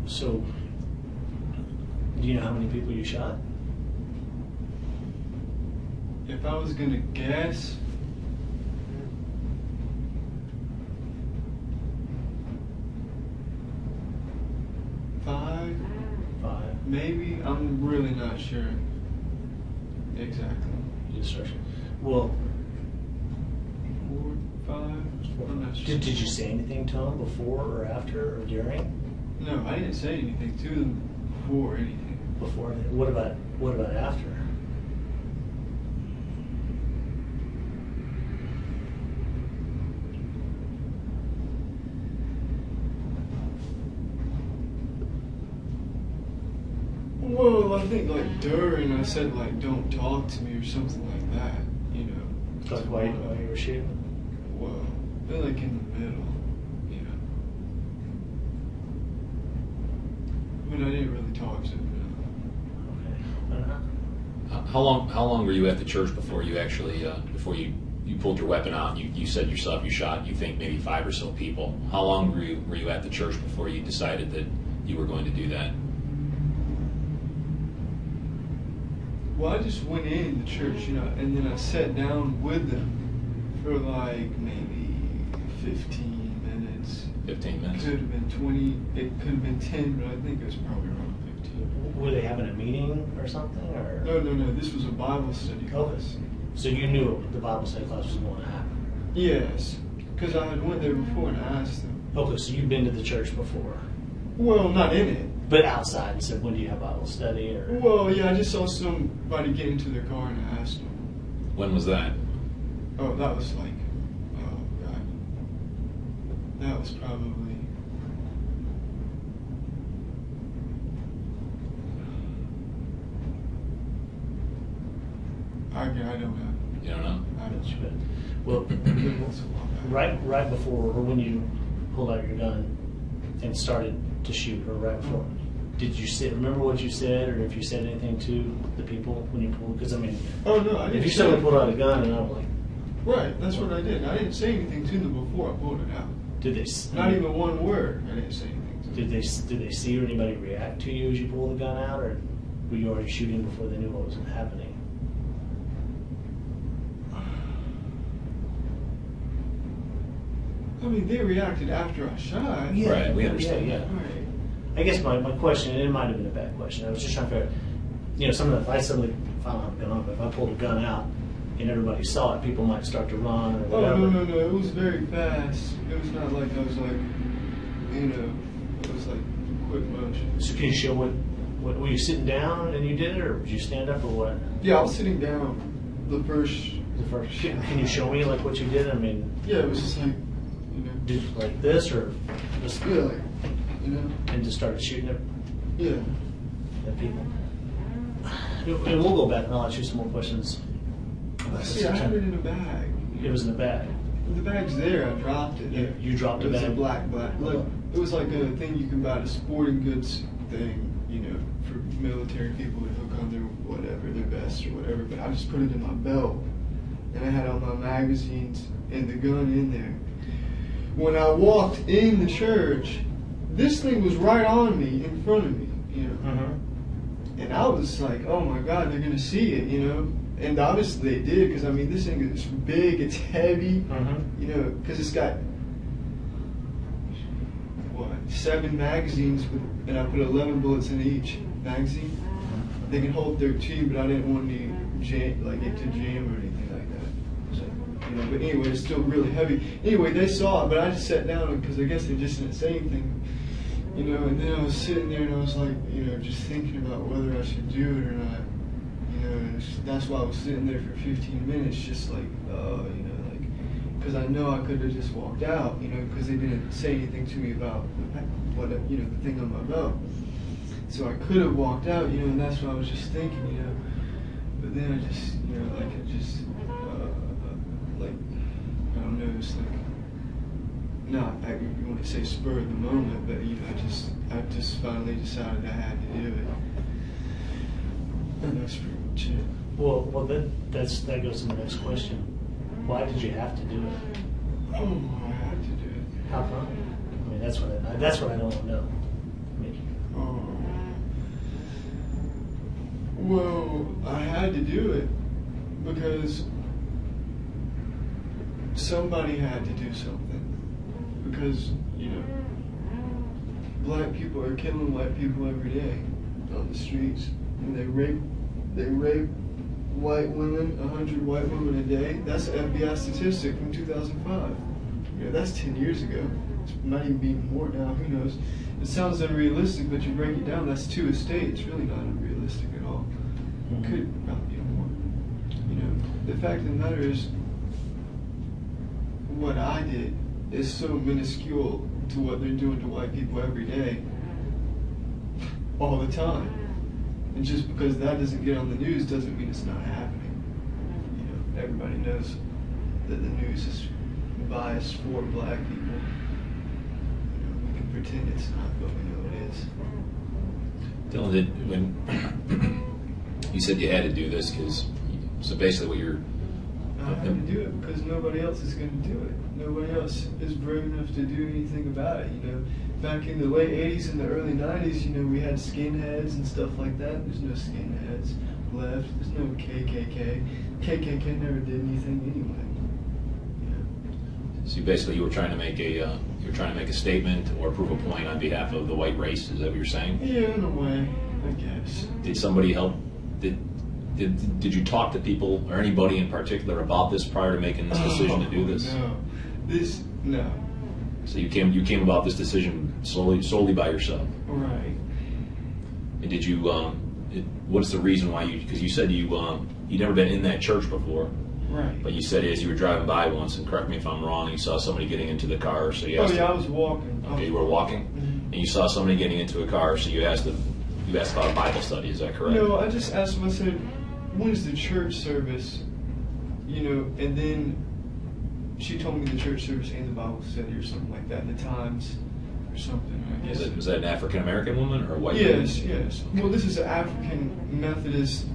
so Do you know how many people you shot? If I was gonna guess, five, maybe. I'm really not sure exactly. Well, 4, 5. I'm not sure. did you say anything to them before or after or during? No, I didn't say anything to them before anything. Before? What about after? Well, I think like during I said like don't talk to me or something like that, you know. Like while you were shooting? Well, they're like in the middle, you know. But I didn't really talk to them. How long were you at the church before you actually before you pulled your weapon out? You said yourself you shot, you think, maybe 5 or so people. How long were you at the church before you decided that you were going to do that? Well, I just went in the church, you know, and then I sat down with them for like maybe 15 minutes. 15 minutes? Could have been 20, it could have been 10, but I think it was probably around 15. Were they having a meeting or something? Or? No, this was a Bible study class. So you knew the Bible study class was going to happen? Yes, because I had went there before and I asked them. Okay, so you've been to the church before? Well, not in it. But outside and said, when do you have Bible study? Or? Well, yeah, I just saw somebody get into their car and I asked them. When was that? Oh, that was like, oh God. That was probably, I don't know. You don't know? I don't know. Well, right before, or when you pulled out your gun and started to shoot, or right before, did you remember what you said, or if you said anything to the people when you pulled? Because I mean, oh no, I didn't. If you suddenly pulled out a gun and I was like, right, that's what I did. I didn't say anything to them before I pulled it out. Did they? Not even one word. I didn't say anything to them. Did they see or anybody react to you as you pulled the gun out, or were you already shooting before they knew what was happening? I mean, they reacted after I shot. Yeah, right, we understand. Yeah. Right. I guess my question, and it might have been a bad question, I was just trying to figure out, you know, if I suddenly found out a gun, but if I pulled a gun out and everybody saw it, people might start to run or whatever. Oh, no, it was very fast. It was not like I was like, you know, it was like quick motion. So can you show what were you sitting down and you did it, or did you stand up or what? Yeah, I was sitting down the first. Can you show me like what you did? I mean. Yeah, it was just like, you know. Did like this or just. Yeah, like, you know. And just started shooting it. Yeah. At people. And we'll go back and I'll ask you some more questions. See, I had it in a bag. It was in the bag. The bag's there. I dropped it. You dropped the bag. It was a black. Look, it was like a thing you can buy at a sporting goods thing, you know, for military people to hook on their whatever, their vest or whatever. But I just put it in my belt, and I had all my magazines and the gun in there. When I walked in the church, this thing was right on me, in front of me, you know. Mm-hmm. And I was like, oh my God, they're gonna see it, you know. And obviously they did, because I mean, this thing is big, it's heavy, you know, because it's got, 7 magazines, and I put 11 bullets in each magazine. They can hold 13, but I didn't want it to jam or anything like that. So, you know, but anyway, it's still really heavy. Anyway, they saw it, but I just sat down because I guess they just didn't say anything, you know. And then I was sitting there and I was like, you know, just thinking about whether I should do it or not. You know, and that's why I was sitting there for 15 minutes, just like, you know, like, because I know I could have just walked out, you know, because they didn't say anything to me about what, you know, the thing on my belt. So I could have walked out, you know, and that's what I was just thinking, you know. But then I just, you know, like, it just, like, I don't know, it's like, not, you want to say spur of the moment, but, you know, I just finally decided I had to do it. And that's pretty much it. Well, that goes to the next question. Why did you have to do it? Oh, I had to do it. How come? I mean, that's what I don't know. I mean, Well, I had to do it because somebody had to do something. Because, you know, black people are killing white people every day on the streets. And they rape white women, 100 white women a day. That's an FBI statistic from 2005. You know, that's 10 years ago. It might even be more now, who knows. It sounds unrealistic, but you break it down, that's 2 a state. It's really not unrealistic at all. It could not be more. You know, the fact of the matter is, what I did is so minuscule to what they're doing to white people every day, all the time. And just because that doesn't get on the news doesn't mean it's not happening. You know, everybody knows that the news is biased for black people. You know, we can pretend it's not, but we know it is. Dylan, when you said you had to do this, so basically what you're... I had to do it because nobody else is going to do it. Nobody else is brave enough to do anything about it, you know. Back in the late 80s and the early 90s, you know, we had skinheads and stuff like that. There's no skinheads left. There's no KKK. KKK never did anything anyway. So basically you were trying to make a statement or prove a point on behalf of the white race, is that what you're saying? Yeah, in a way, I guess. Did somebody help? Did you talk to people or anybody in particular about this prior to making this decision to do this? No. So you came about this decision solely by yourself. Right. And did you? What's the reason why you? Because you said you'd never been in that church before. Right. But you said as you were driving by once, and correct me if I'm wrong, you saw somebody getting into the car, so you asked. I was walking. Okay, you were walking, and you saw somebody getting into a car, so you asked them. You asked about a Bible study. Is that correct? No, I just asked them. I said, "When is the church service?" You know, and then she told me the church service and the Bible study or something like that, the times or something. I guess. Was that an African American woman or a white woman? Yes. Well, this is an African Methodist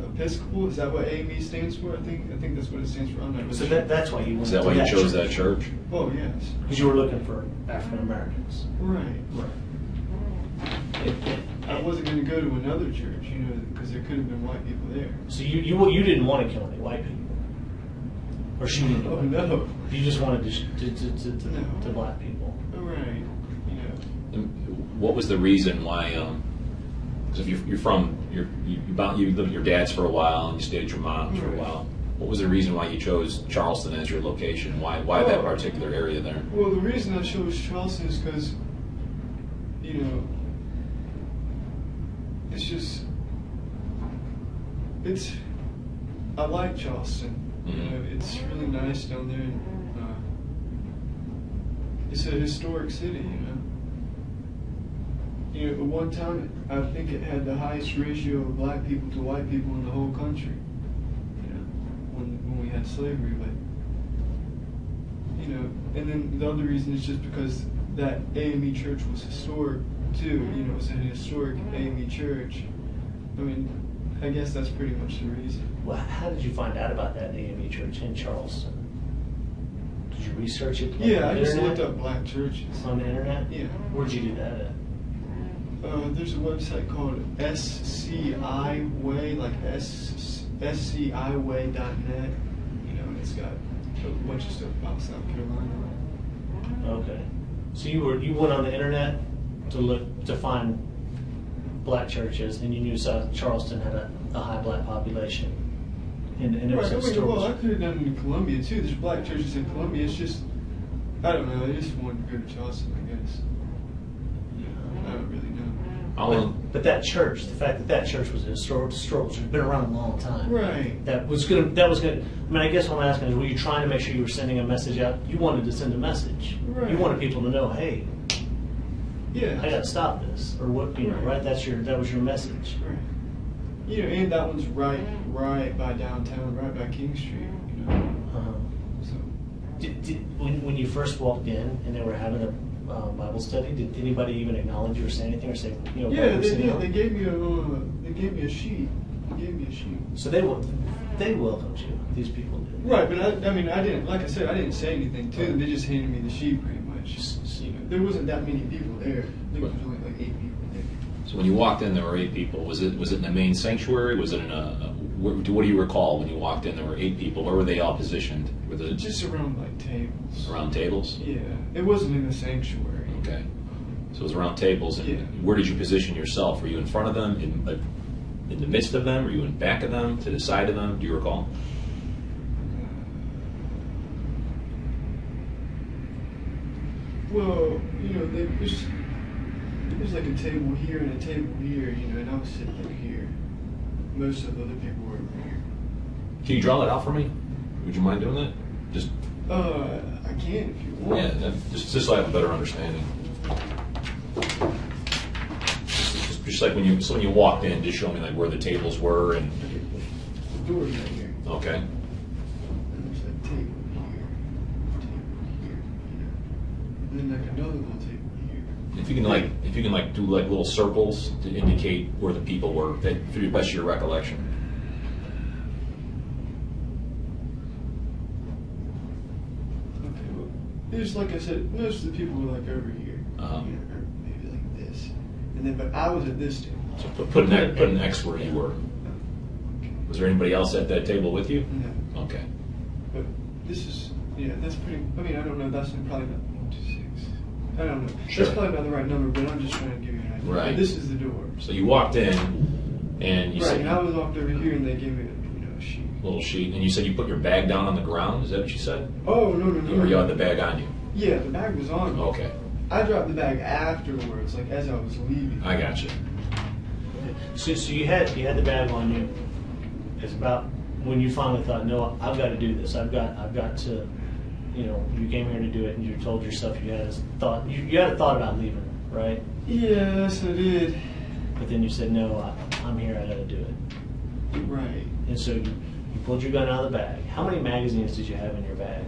Episcopal. Is that what AME stands for? I think that's what it stands for. I'm not really So sure. that's why you went Is that to why you that chose church. that church? Oh, yes. Because you were looking for African Americans. Right. I wasn't going to go to another church, you know, because there could have been white people there. So you didn't want to kill any white people, or shoot any Oh, white no. people. You just wanted to black people. Right. You know. And what was the reason why? Because if you lived with your dad's for a while and you stayed at your mom's for a while. What was the reason why you chose Charleston as your location? Why that particular area there? Well, the reason I chose Charleston is because, you know, I like Charleston. Mm-hmm. You know, it's really nice down there. And, it's a historic city, you know. You know, at one time, I think it had the highest ratio of black people to white people in the whole country. You know, when we had slavery, but you know, and then the other reason is just because that AME church was historic too. You know, it was an historic AME church. I mean, I guess that's pretty much the reason. Well, how did you find out about that AME church in Charleston? Did you research it? Yeah, I just looked up black churches on the internet. Yeah. Where'd you do that at? There's a website called SCI Way, like SCIway.net. You know, and it's got a bunch of stuff about South Carolina. Okay. So you went on the internet to find black churches, and you knew South Charleston had a high black population. And it was Well, I could have done it in Columbia too. There's black churches in Columbia. It's just, I don't know. I just wanted to go to Charleston, I guess. I don't really know. But that church, the fact that church was a historical church, it's been around a long time. Right. That was good. I mean, I guess what I'm asking is, were you trying to make sure you were sending a message out? You wanted to send a message. Right. You wanted people to know, hey, yeah, I got to stop this, or what? You know, right? That was your message. Right. You know, and that one's right by downtown, right by King Street. You know. So. When you first walked in and they were having a Bible study, did anybody even acknowledge you or say anything or say, you know? Yeah, they did. They gave me a sheet. So they welcomed you. These people did. Right, but I mean, I didn't. Like I said, I didn't say anything to them. They just handed me the sheet, pretty much. You know, there wasn't that many people there. I think there was only like 8 people there. So when you walked in, there were 8 people. Was it in the main sanctuary? Was it in what do you recall when you walked in? There were 8 people. Where were they all positioned? Were they just around like tables? Around tables? Yeah, it wasn't in the sanctuary. Okay, so it was around tables. And yeah. Where did you position yourself? Were you in front of them? In the midst of them? Were you in back of them? To the side of them? Do you recall? Well, you know, there was like a table here and a table here, you know, and I was sitting like here. Most of the other people were over here. Can you draw that out for me? Would you mind doing that? Just. I can if you want. Yeah, just so I have a better understanding. Just like when you walked in, just show me like where the tables were and. The door's right here. Okay. And there's a table here, you know, and then like another little table here. If you can do like little circles to indicate where the people were, to the best of your recollection. Okay, well, there's like I said, most of the people were like over here, you know, or maybe like this, and then but I was at this table. So put an X where you were. Was there anybody else at that table with you? No. Okay. But this is, yeah, that's pretty. I mean, I don't know. That's probably not 1, 2, 6. I don't know. Sure. That's probably not the right number, but I'm just trying to give you an idea. Right. But this is the door. So you walked in, and you right, said. and I was walked over here, and they gave me a sheet. Little sheet, and you said you put your bag down on the ground. Is that what you said? Oh no. Or you had the bag on you? Yeah, the bag was on me. Okay. I dropped the bag afterwards, like as I was leaving. I got you. So you had the bag on you. It's about when you finally thought, no, I've got to do this. I've got to, you know, you came here to do it, and you told yourself you had a thought. You had a thought about leaving, right? Yes, I did. But then you said, no, I'm here. I got to do it. Right. And so you pulled your gun out of the bag. How many magazines did you have in your bag?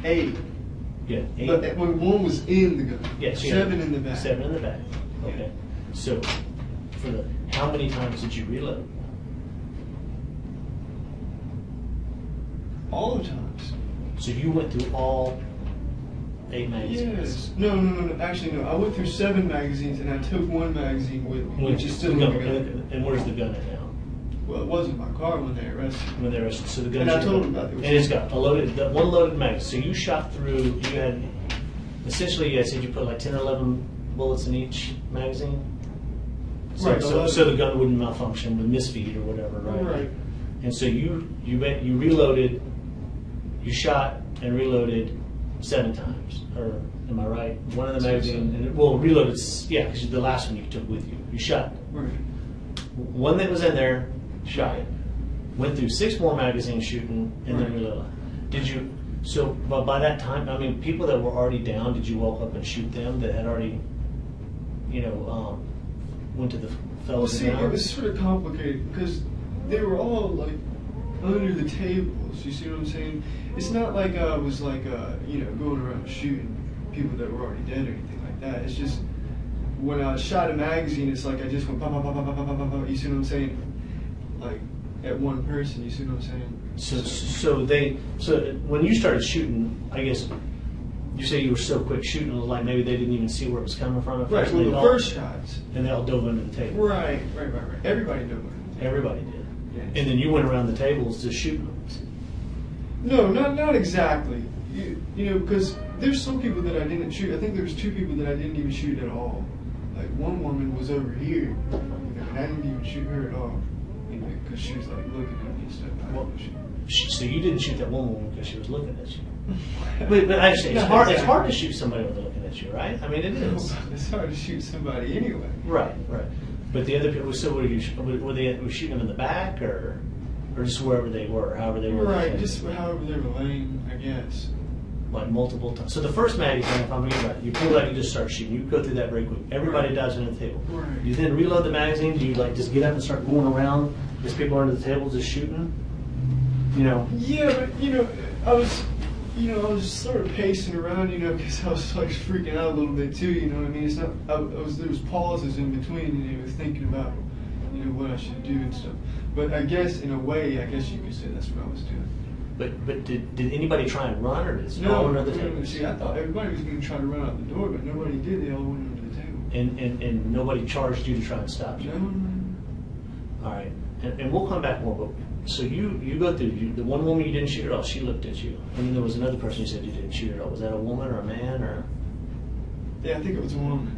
8. Yeah, 8. But when one was in the gun. Yeah, so 7 in the bag. 7 in the bag. Okay. So how many times did you reload? All the times. So you went through all 8 magazines? Yes. No. Actually, no. I went through 7 magazines, and I took 1 magazine with me, which is still in the gun. And where's the gun at now? Well, it wasn't my car when they arrested me. When they arrested, so the gun. And I told them about it. And it's got one loaded magazine. So you shot through. You had essentially, I said you put like 10 or 11 bullets in each magazine. So, Right. So the gun wouldn't malfunction with misfeed or whatever, right? Right. And so you reloaded. You shot and reloaded 7 times, or am I right? One of the magazines, reloaded, yeah, because the last one you took with you. You shot. Right. One that was in there, shot it. Went through 6 more magazines shooting, and then reloaded. Did you? So, but by that time, I mean, people that were already down, did you walk up and shoot them that had already, you know, went to the fellows Well, see, down? it was sort of complicated because they were all like under the tables. You see what I'm saying? It's not like I was like you know, going around shooting people that were already dead or anything like that. It's just when I shot a magazine, it's like I just went pop, pop, pop, pop, pop, pop, pop, pop. You see what I'm saying? Like at one person. You see what I'm saying? So when you started shooting, I guess you say you were so quick shooting, it was like maybe they didn't even see where it was coming from. At Right. first. Well, They the all- first shots. and they all dove under the table. Right. Everybody knew it. Everybody did. Yeah. And then you went around the tables just shooting them. No, not exactly. You know, because there's some people that I didn't shoot. I think there was 2 people that I didn't even shoot at all. Like one woman was over here, you know, and I didn't even shoot her at all, you know, because she was like looking at me and stuff. So you didn't shoot that one woman because she was looking at you. But I understand, it's hard. It's hard to shoot somebody when they're looking at you, right? I mean, it is. It's hard to shoot somebody anyway. Right. But the other people, so were they shooting them in the back or just wherever they were, however they were? Right, just however they were laying, I guess. Like multiple times. So the first magazine, if I'm reading right, you pull out, you just start shooting. You go through that very quick. Everybody dives under the table. Right. You then reload the magazine. Do you like just get up and start going around? There's people under the table just shooting. You know. Yeah, but you know, I was sort of pacing around, you know, because I was like freaking out a little bit too. You know what I mean? It's not. There was pauses in between, and I was thinking about, you know, what I should do and stuff. But I guess in a way, I guess you could say that's what I was doing. But did anybody try and run, or did it No, fall under the table? See, I thought everybody was going to try to run out the door, but nobody did. They all went under the table. And nobody charged you to try and stop you? No. All right. And we'll come back more, but so you go through, the one woman you didn't shoot at all, she looked at you. And then there was another person you said you didn't shoot at all. Was that a woman or a man or? Yeah, I think it was a woman.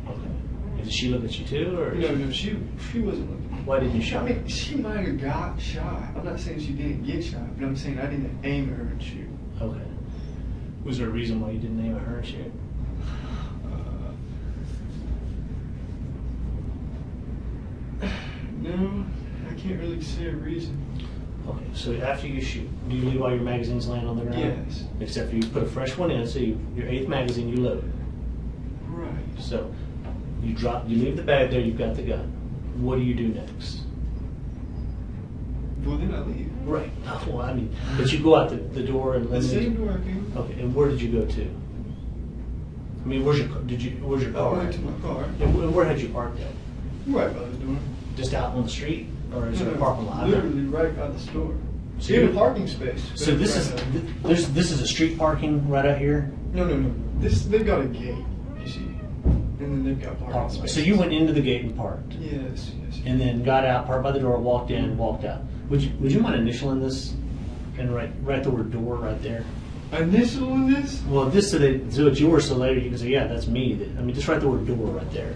Okay. And did she look at you too, or? No, she wasn't looking. Why didn't you shoot? I mean, she might have got shot. I'm not saying she didn't get shot, but I'm saying I didn't aim at her and shoot. Okay. Was there a reason why you didn't aim at her and shoot? No, I can't really say a reason. Okay, so after you shoot, do you leave all your magazines laying on the ground? Yes. Except for you put a fresh one in, so your 8th magazine you load. Right. So you leave the bag there, you've got the gun. What do you do next? Well, then I leave. Right. Well, I mean, but you go out the door and The same door I came. Okay, and where did you go to? I mean, where's your car? I went to my car. And where had you parked at? Right by the door. Just out on the street, or is there a No, parking lot? literally right by the store. So in a parking space. So this is a street parking right out here. No. They've got a gate, you see, and then they've got parking space. So you went into the gate and parked. Yes. And then got out, parked by the door, walked in, walked out. Would you mind initialing this and write the word door right there? Initialing this? Well, this so it's yours, so later you can say, yeah, that's me. I mean, just write the word door right there.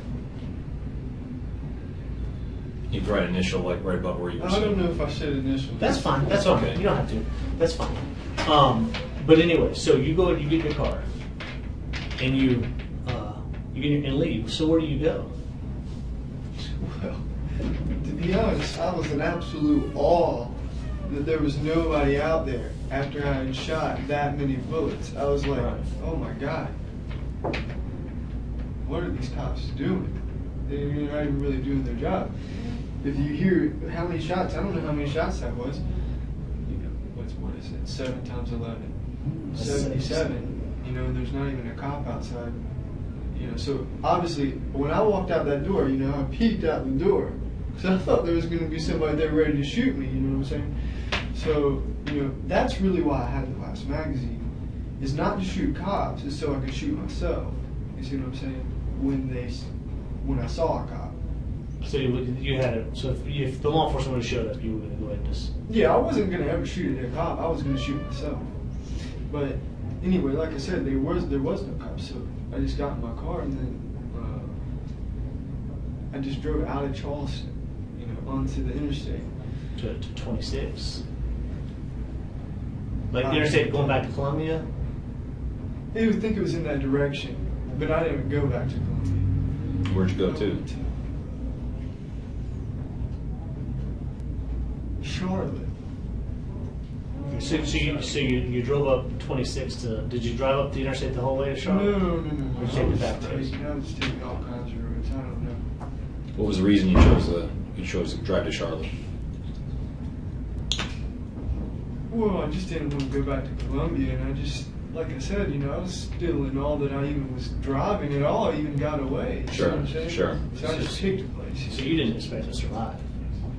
You could write initial like right above where you were I don't know if I said initial. That's fine. That's okay. You don't have to. That's fine. But anyway, so you go and you get your car, and you get and leave. So where do you go? Well, to be honest, I was in absolute awe that there was nobody out there after I had shot that many bullets. I was like, oh my God, what are these cops doing? They're not even really doing their job. If you hear how many shots, I don't know how many shots that was. You know, what is it? 7 times 11, 77. You know, there's not even a cop outside. You know, so obviously when I walked out that door, you know, I peeked out the door because I thought there was going to be somebody there ready to shoot me. You know what I'm saying? So you know, that's really why I had the last magazine. Is not to shoot cops, it's so I could shoot myself. You see what I'm saying? When I saw a cop. So you had it. So if the law enforcement would have showed up, you were going to go ahead and just. Yeah, I wasn't going to ever shoot at a cop. I was going to shoot myself. But anyway, like I said, there was no cop, so I just got in my car and then I just drove out of Charleston, you know, onto the interstate. To 26. Like the interstate going back to Columbia. They would think it was in that direction, but I didn't go back to Columbia. Where'd you go to? Charlotte. So you drove up 26 to. Did you drive up the interstate the whole way to Charlotte? No. Or you take it back to? I was taking all kinds of roads. I don't know. What was the reason you chose to drive to Charlotte? Well, I just didn't want to go back to Columbia, and I just, like I said, you know, I was still in all that I even was driving at all. I even got away. Sure, You know what I'm saying? sure. So I just picked a place. So you didn't expect to survive.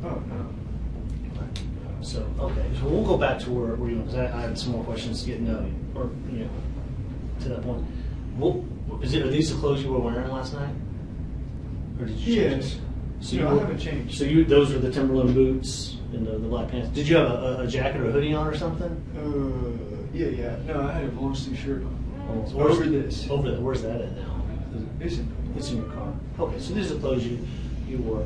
Oh no. So okay, so we'll go back to where you were, because I had some more questions getting to that point. Are these the clothes you were wearing last night, or did you change? Yes. So No, I haven't changed. So those were the Timberland boots and the black pants. Did you have a jacket or a hoodie on or something? Yeah. No, I had a long sleeve shirt on. Oh, Over this. Over there. Where's that at now? It's in your car. Okay, so these are the clothes you wore.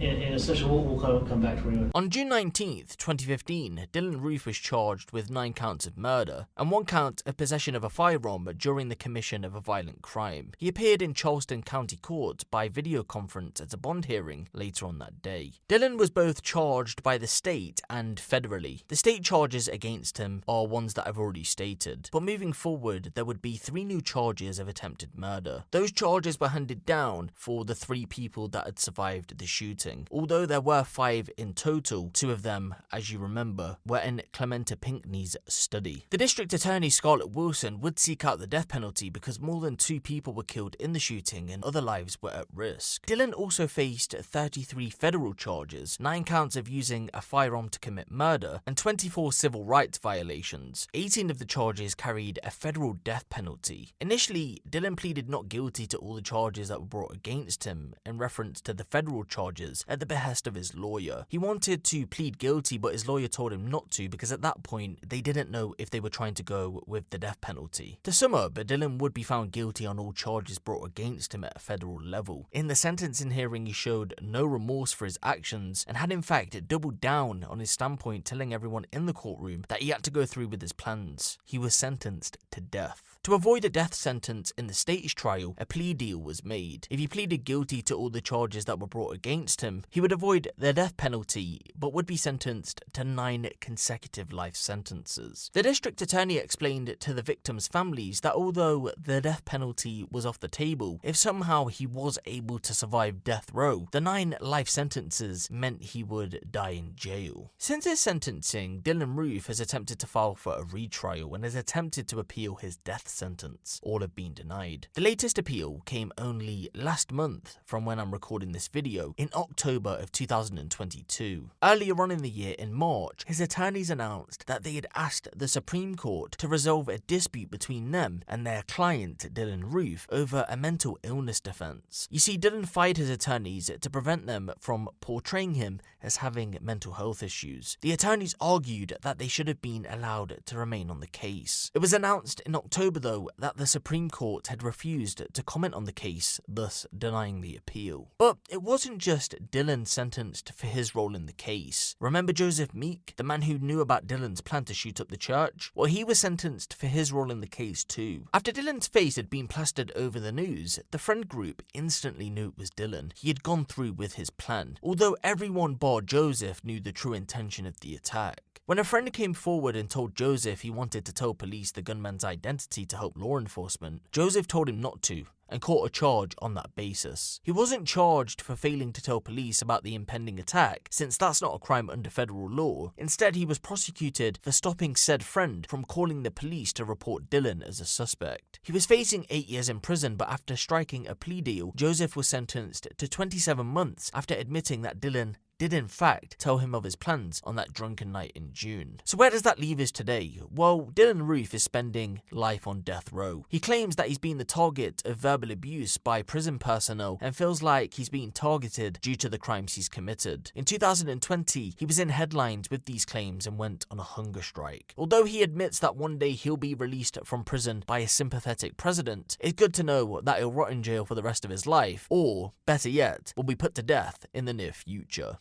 And essentially, we'll come back to where you went. On June 19th, 2015, Dylann Roof was charged with 9 counts of murder and 1 count of possession of a firearm during the commission of a violent crime. He appeared in Charleston County Court by video conference at a bond hearing later on that day. Dylann was both charged by the state and federally. The state charges against him are ones that I've already stated, but moving forward, there would be 3 new charges of attempted murder. Those charges were handed down for the 3 people that had survived the shooting. shooting. Although there were 5 in total, 2 of them, as you remember, were in Clementa Pinckney's study. The district attorney Scarlett Wilson would seek out the death penalty because more than 2 people were killed in the shooting and other lives were at risk. Dylann also faced 33 federal charges, 9 counts of using a firearm to commit murder, and 24 civil rights violations. 18 of the charges carried a federal death penalty. Initially, Dylann pleaded not guilty to all the charges that were brought against him in reference to the federal charges at the behest of his lawyer. He wanted to plead guilty, but his lawyer told him not to because at that point they didn't know if they were trying to go with the death penalty. To sum up, Dylann would be found guilty on all charges brought against him at a federal level. In the sentencing hearing, he showed no remorse for his actions and had in fact doubled down on his standpoint, telling everyone in the courtroom that he had to go through with his plans. He was sentenced to death. To avoid a death sentence in the stage trial, a plea deal was made. If he pleaded guilty to all the charges that were brought against him, he would avoid the death penalty, but would be sentenced to 9 consecutive life sentences. The district attorney explained to the victims' families that although the death penalty was off the table, if somehow he was able to survive death row, the 9 life sentences meant he would die in jail. Since his sentencing, Dylann Roof has attempted to file for a retrial and has attempted to appeal his death sentence. All have been denied. The latest appeal came only last month from when I'm recording this video, in October of 2022. Earlier on in the year, in March, his attorneys announced that they had asked the Supreme Court to resolve a dispute between them and their client, Dylann Roof, over a mental illness defense. You see, Dylann fired his attorneys to prevent them from portraying him as having mental health issues. The attorneys argued that they should have been allowed to remain on the case. It was announced in October, though, that the Supreme Court had refused to comment on the case, thus denying the appeal. But it wasn't just Dylann sentenced for his role in the case. Remember Joseph Meek, the man who knew about Dylann's plan to shoot up the church? Well, he was sentenced for his role in the case too. After Dylann's face had been plastered over the news, the friend group instantly knew it was Dylann. He had gone through with his plan, although everyone bar Joseph knew the true intention of the attack. When a friend came forward and told Joseph he wanted to tell police the gunman's identity to help law enforcement, Joseph told him not to and caught a charge on that basis. He wasn't charged for failing to tell police about the impending attack, since that's not a crime under federal law. Instead, he was prosecuted for stopping said friend from calling the police to report Dylann as a suspect. He was facing 8 years in prison, but after striking a plea deal, Joseph was sentenced to 27 months after admitting that Dylann did in fact tell him of his plans on that drunken night in June. So where does that leave us today? Well, Dylann Roof is spending life on death row. He claims that he's been the target of verbal abuse by prison personnel and feels like he's being targeted due to the crimes he's committed. In 2020, he was in headlines with these claims and went on a hunger strike. Although he admits that one day he'll be released from prison by a sympathetic president, it's good to know that he'll rot in jail for the rest of his life, or, better yet, will be put to death in the near future.